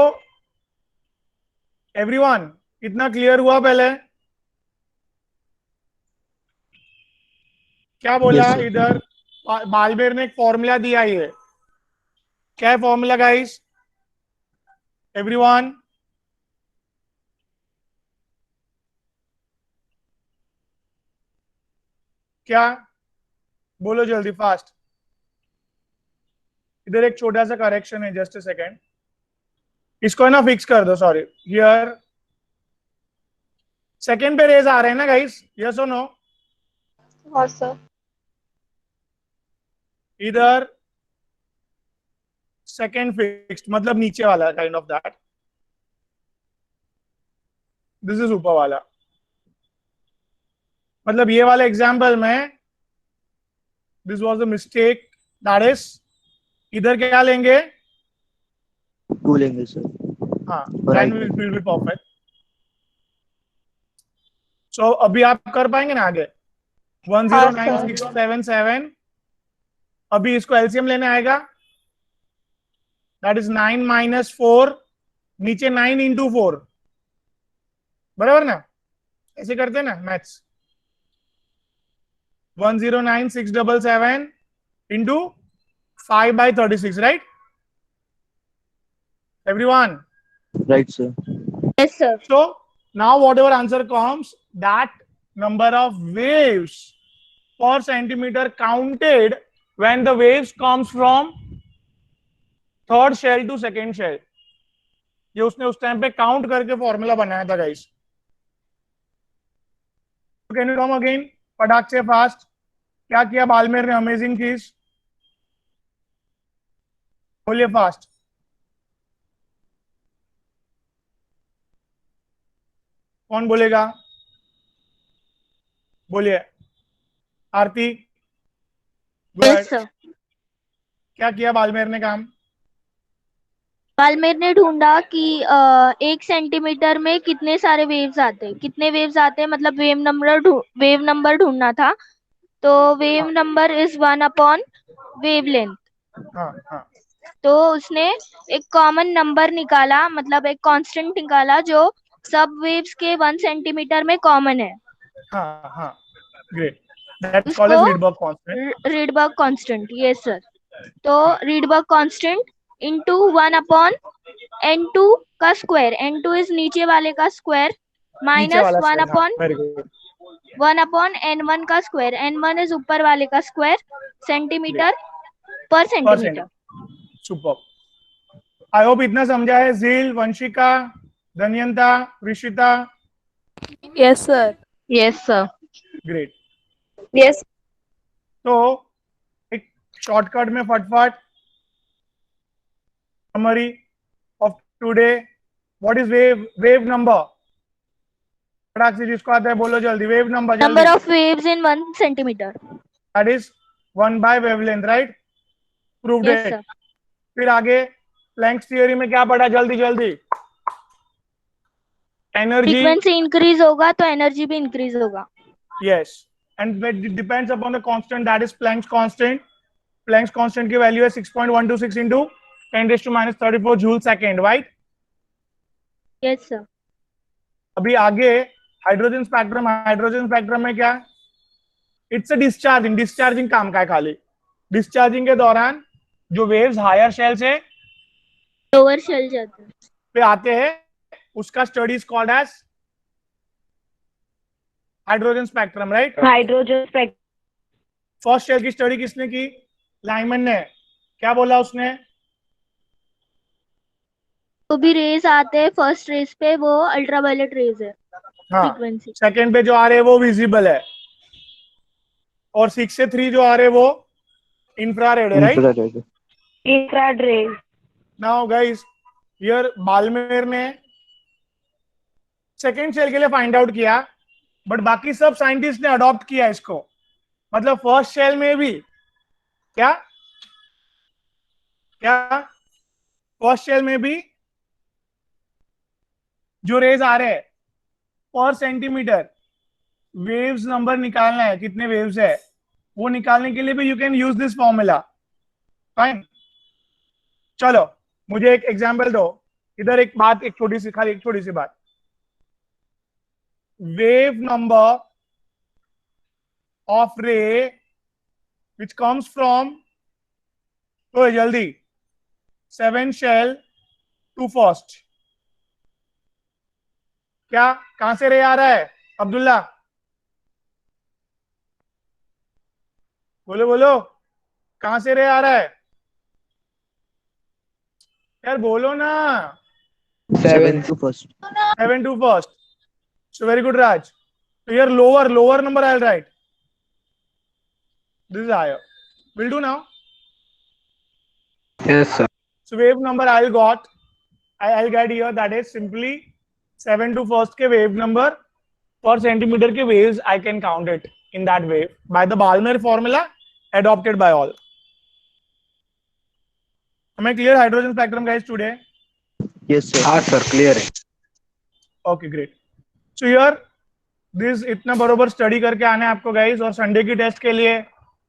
everyone, इतना clear हुआ पहले? क्या बोला Yes, sir. इधर? बालमेर ने एक फॉर्मूला दिया है, क्या है फॉर्मूला गाइस? एवरीवन? क्या बोलो जल्दी फास्ट. इधर एक छोटा सा करेक्शन है, जस्ट अ सेकेंड. इसको है ना फिक्स कर दो. सॉरी, हियर सेकेंड पे रेज आ रहे हैं ना गाइस? यस और नो? हाँ सर. इधर सेकेंड फिक्स्ड मतलब नीचे वाला kind of that. This is ऊपर वाला. मतलब ये वाला एग्जांपल में this was the mistake. That is इधर क्या लेंगे? 2 लेंगे सर. हाँ, Right. then will be perfect. So अभी आप कर पाएंगे ना आगे? 109677. अभी इसको एलसीएम लेने आएगा. That is 9 - 4. नीचे 9 × 4. बराबर ना? ऐसे करते हैं ना maths. 109677 into 5/36, right? Everyone? Right, sir. Yes, sir. So now whatever answer comes, that number of waves per centimeter counted when the waves comes from third shell to second shell. ये उसने उस टाइम पे count करके formula बनाया था guys. Can you come again फटाक से fast? क्या किया बालमेर ने? अमेजिंग चीज बोलिए फास्ट. कौन बोलेगा? बोलिए. आरती. Yes, sir. क्या किया बालमेर ने काम? बालमेर ने ढूंढा कि 1 सेंटीमीटर में कितने सारे वेव्स आते हैं, कितने वेव्स आते हैं, मतलब वेव नंबर ढूंढना था. तो wave number is 1 wave length. हाँ हाँ. तो उसने एक कॉमन नंबर निकाला, मतलब एक कांस्टेंट निकाला जो सब वेव्स के 1 सेंटीमीटर में कॉमन है. हाँ हाँ. Great. That's called as Rydberg constant. Rydberg constant. Yes sir. तो रीडबर्ग कांस्टेंट इंटू 1/n2 का स्क्वायर. n2 इज नीचे वाले का स्क्वायर माइनस 1/n1 का स्क्वायर. n1 इज ऊपर वाले का square centimetre per centimetre. Super. I hope इतना समझा है. Jheel, Vanshika, Dhanyanta, Rishita. Yes, sir. Yes, sir. Great. Yes. तो एक शॉर्टकट में फटफट summary of today. What is wave number? फटाक से जिसको आता है बोलो जल्दी. वेव नंबर जल्दी. Number of waves in 1 centimetre. That is 1/wavelength, right? Proved yes है. सर. फिर आगे प्लैंक्स थियरी में क्या पढ़ा? जल्दी जल्दी. एनर्जी. फ्रीक्वेंसी इंक्रीज होगा तो एनर्जी भी इंक्रीज होगा. Yes, and it depends upon the constant, that is Planck's constant. Planck's constant की वैल्यू है 6.126 into 10⁻34 joule second, right? Yes sir. अभी आगे हाइड्रोजन स्पेक्ट्रम. हाइड्रोजन स्पेक्ट्रम में क्या? इट्स अ डिस्चार्जिंग काम का है खाली. डिस्चार्जिंग के दौरान जो वेव्स हायर शेल से लोअर शेल जाते हैं पे आते हैं उसका study is called as hydrogen spectrum, right? Hydrogen spectrum. First shell की स्टडी किसने की? लाइमन ने. क्या बोला उसने? तो भी रेज आते हैं फर्स्ट रेज पे, वो अल्ट्रावायलेट रेज है. हाँ. फ्रीक्वेंसी. सेकेंड पे जो आ रहे हैं वो विजिबल है, और 6 से 3 जो आ रहे हैं वो इंफ्रारेड है, right? Infrared. Infrared rays. Now guys, here Balmer ने सेकेंड शेल के लिए फाइंड आउट किया, बट बाकी सब साइंटिस्ट ने अडॉप्ट किया इसको. मतलब फर्स्ट शेल में भी क्या फर्स्ट शेल में भी जो रेज आ रहे हैं पर सेंटीमीटर वेव्स नंबर निकालना है, कितने वेव्स है वो निकालने के लिए भी you can use this formula. Fine. चलो मुझे एक एग्जांपल दो. इधर एक बात, एक छोटी सी, खाली एक छोटी सी बात. वेव नंबर ऑफ रे विच कम्स फ्रॉम, तो जल्दी, 7 शेल टू फर्स्ट. क्या, कहां से रे आ रहा है अब्दुल्ला? बोलो बोलो, कहां से रे आ रहा है यार, बोलो ना. 7 to first. 7 to first. So very good, Raj. So here lower number I'll write. This is higher. Will do now. Yes, sir. So wave number I'll get here, that is simply 7 to first के wave number per centimeter के waves I can count it in that wave by the Balmer formula adopted by all. Am I clear hydrogen spectrum guys today? Yes, sir. हाँ sir, clear है. Okay, great. So here this इतना बरोबर study करके आना है आपको guys, और Sunday की टेस्ट के लिए,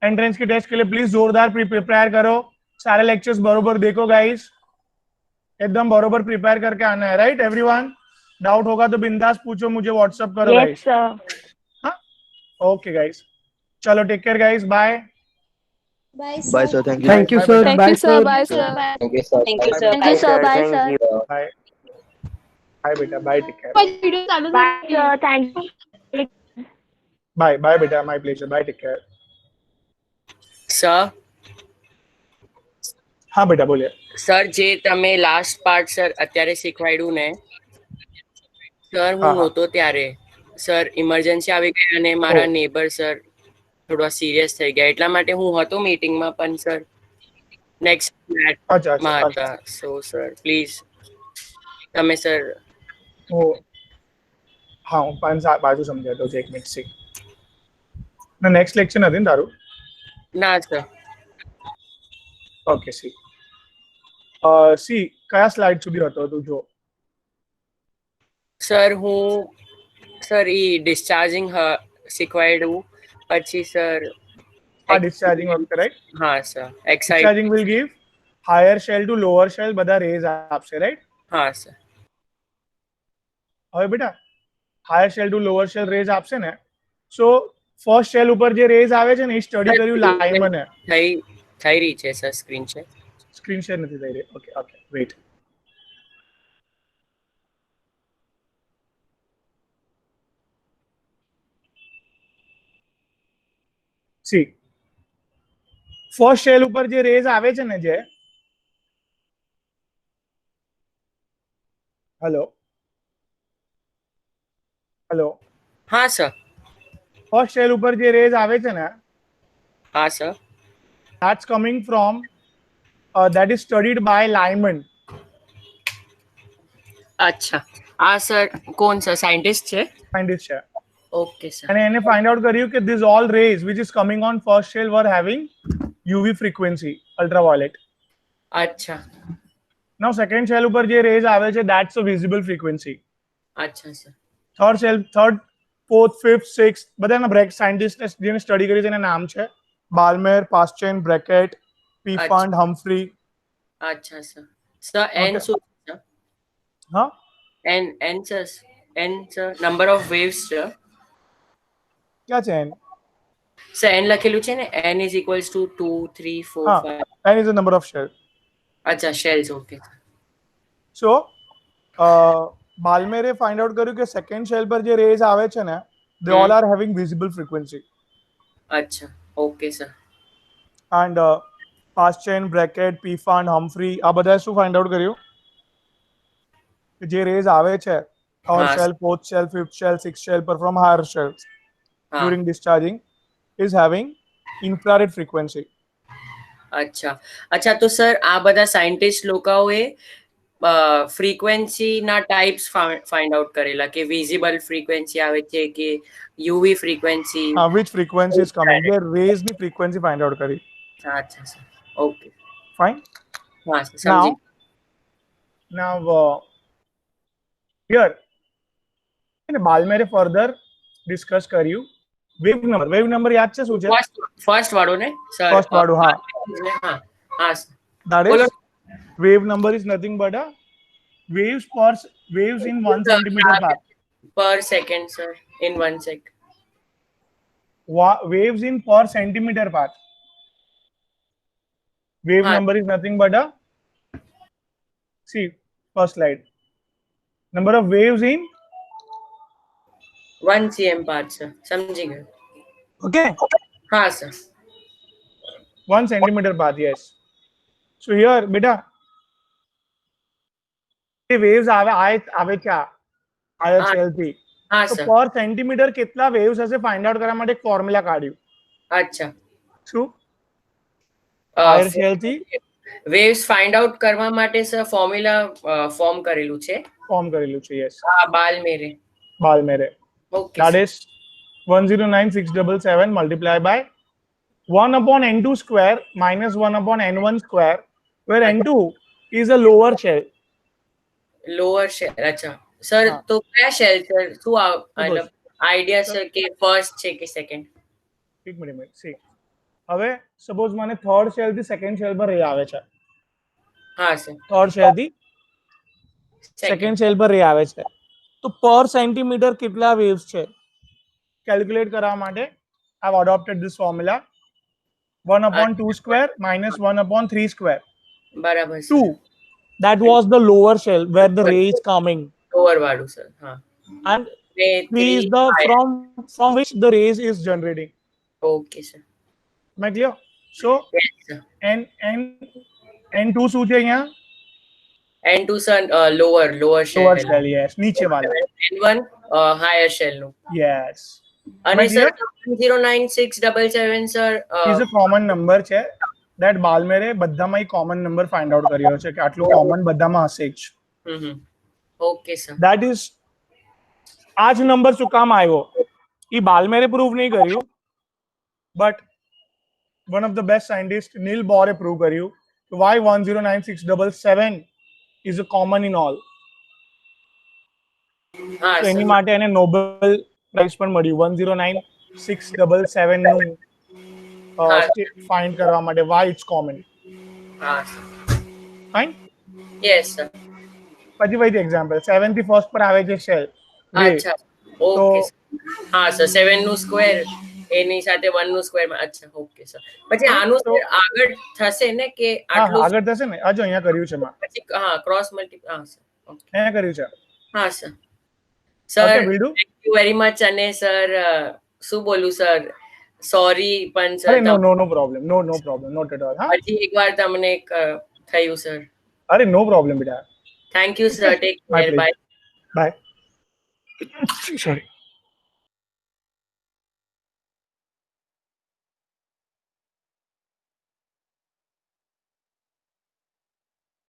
एंट्रेंस की टेस्ट के लिए प्लीज जोरदार प्रिपेयर करो. सारे लेक्चर्स बरोबर देखो गाइस, एकदम बरोबर प्रिपेयर करके आना है. Right everyone? डाउट होगा तो बिंदास पूछो, मुझे व्हाट्सएप करो गाइस. हाँ, ओके गाइस, चलो take care guys, bye. Bye, sir. Thank you. Thank you, sir. Thank Bye, you, sir. sir. Bye, sir. Thank you, sir. Thank you, sir. Thank you, sir. Bye, sir. Thank you. Bye bye बेटा, bye, take care. Bye, sir. Thank you. Bye bye बेटा, my pleasure, bye, take care. Sir હા બેટા બોલીએ. Sir જે તમે last part sir અત્યારે શીખવાડ્યું ને સર, હું નહોતો ત્યારે સર, ઇમરજન્સી આવી ગઈ અને મારા નેબર સર થોડા સિરિયસ થઈ ગયા, એટલા માટે હું હતો મીટિંગમાં, પણ સર નેક્સ્ટ ફ્લેટમાં હતા. સો સર પ્લીઝ તમે સર. હા, હું પણ બાજુ સમજાતો છું, 1 મિનિટ સી. ના નેક્સ્ટ લેક્ચર નથી ને તારું? ના સર. Okay C. સી કયા સ્લાઇડ સુધી હતો તું જો? સર હું સર એ ડિસ્ચાર્જિંગ શીખવાડ્યું, પછી સર આ ડિસ્ચાર્જિંગ વખતે, રાઈટ? હા sir, excite. Discharging will give higher shell to lower shell, બધા રેઝ આપશે, રાઈટ? હા સર. હવે બેટા higher shell to lower shell rays આપશે ને, સો ફર્સ્ટ શેલ ઉપર જે રેઝ આવે છે ને એ સ્ટડી કર્યું લાઇમને. થઈ રહી છે સર, સ્ક્રીન છે. સ્ક્રીન શેર નથી થઈ રહી. Okay okay, wait. See first shell ઉપર જે રેઝ આવે છે ને, જે હેલો હેલો હા સર. ફર્સ્ટ શેલ ઉપર જે રેઝ આવે છે ને, હા sir. that's coming from that is studied by Lyman. અચ્છા, આ સર કોણ સર? સાયન્ટિસ્ટ છે? Scientist છે. Okay sir. અને એને find out કર્યું કે these all rays which is coming on first shell were having UV frequency, ultraviolet. અચ્છા. Now second shell ઉપર જે rays આવે છે, that's a visible frequency. અચ્છા sir. third shell, third, fourth, fifth, sixth, બધાના બ્રેક સાયન્ટિસ્ટ જેને સ્ટડી કરી છે એના નામ છે Balmer, Paschen, Brackett, Pfund, Humphrey. અચ્છા સર. સર એન શું છે? હા, n sir, n sir number of waves છે. ક્યાં છે એન? સર એન લખેલું છે ને, એન ઇઝ ઇક્વલ્સ ટુ 2, 3, 4, હા, 5. n is the number of shell. અચ્છા, શેલ્સ. ઓકે. So બાલ્મેરે ફાઇન્ડ આઉટ કર્યું કે સેકન્ડ શેલ પર જે રેઝ આવે છે ને, they all are having visible frequency. અચ્છા, okay sir. And Paschen, Brackett, Pfund, Humphreys, આ બધાએ શું ફાઇન્ડ આઉટ કર્યું કે જે રેઝ આવે છે third shell, fourth shell, fifth shell, sixth shell પર from higher shells during discharging is having infrared frequency. અચ્છા અચ્છા, તો સર આ બધા સાયન્ટિસ્ટ લોકોએ ફ્રીક્વન્સીના ટાઈપ્સ ફાઇન્ડ આઉટ કરેલા કે વિઝિબલ ફ્રીક્વન્સી આવે છે કે UV frequency. which frequency is coming, જે રેઝ ની ફ્રીક્વન્સી ફાઇન્ડ આઉટ કરી. અચ્છા સર, ઓકે ફાઇન. હા સર, સમજી. Now here in Balmer further discuss કર્યું. વેવ નંબર યાદ છે શું છે? ફર્સ્ટ વાળું ને સર? ફર્સ્ટ વાળું, હા. હા That is, wave number is nothing but a waves in 1 centimeter path. Per second, sir. In 1 sec. Waves in per centimeter path. Wave number is nothing but a, see, first slide. Number of waves in 1 cm path, sir. समझी गए? Okay. हाँ sir. 1 centimeter path, yes. So here, beta, waves આવે क्या? Iyer shell થી. हाँ તો sir. પર centimetre કેટલા વેવ્સ હશે ફાઇન્ડ આઉટ કરવા માટે એક ફોર્મ્યુલા કાઢ્યું. अच्छा. શું? આયર શેલ થી વેવ્સ ફાઇન્ડ આઉટ કરવા માટે સર ફોર્મ્યુલા ફોર્મ કરેલું છે. yes. હા, બાલમેરે. Okay. That is 109677 multiplied by 1 upon n2 square minus 1 upon n1 square, where n2 is a lower shell. Lower shell. અચ્છા સર, તો કયા શેલ સર? શું આઈડિયા છે કે ફર્સ્ટ છે કે સેકન્ડ? એક મિનિટ સી. હવે સપોઝ મને થર્ડ શેલ થી સેકન્ડ શેલ પર રે આવે છે. હા સર. થર્ડ શેલ થી સેકન્ડ શેલ પર રે આવે છે. તો પર સેન્ટીમીટર કેટલા વેવ્સ છે કેલ્ક્યુલેટ કરવા માટે I have adopted this formula. 1 upon 2 square minus 1 upon 3 square. બરાબર. 2. That was the lower shell where the ray is coming. Lower વાળું સર. હા. And 3 is the from which the rays is generating. Okay sir. Am I clear? So yes sir. n2 શું છે અહીંયા? n2 sir lower shell. Lower shell, yes. નીચે વાળા. n1 higher shell નું. Yes. અને sir 109677 sir is a common number છે that બાલમેરે બધામાં common number find out કર્યો છે કે આટલું કોમન બધામાં હશે જ. Okay sir. That is, આ જ નંબર શું કામ આવ્યો એ બાલમેરે પ્રૂવ નહીં કર્યું, but one of the best scientists Niels બોરે પ્રૂવ કર્યું why 109677 is a common in all. તો એની માટે એને નોબેલ પ્રાઇઝ પણ મળ્યું 109677 નું ફાઇન્ડ કરવા માટે why it's common. Fine? Yes sir. પછી એક્ઝામ્પલ 7 થી ફર્સ્ટ પર આવે છે શેલ. અચ્છા ઓકે. હા સર 7 નું સ્ક્વેર એની સાથે 1 નું સ્ક્વેર. અચ્છા ઓકે સર. પછી આનું આગળ થશે ને કે આટલું આગળ થશે ને? આજો અહીંયા કર્યું છે માં. પછી હા ક્રોસ મલ્ટીપ્લાય. હા સર ઓકે અહીંયા કર્યું છે. હા sir. Sir thank you very much. અને સર શું બોલું સર, સોરી પણ sir. No problem, no problem, not at all. હા હજી એકવાર તમને થયું સર. અરે નો પ્રોબ્લેમ બેટા. Thank you sir. Take care. Bye. Bye. Sorry.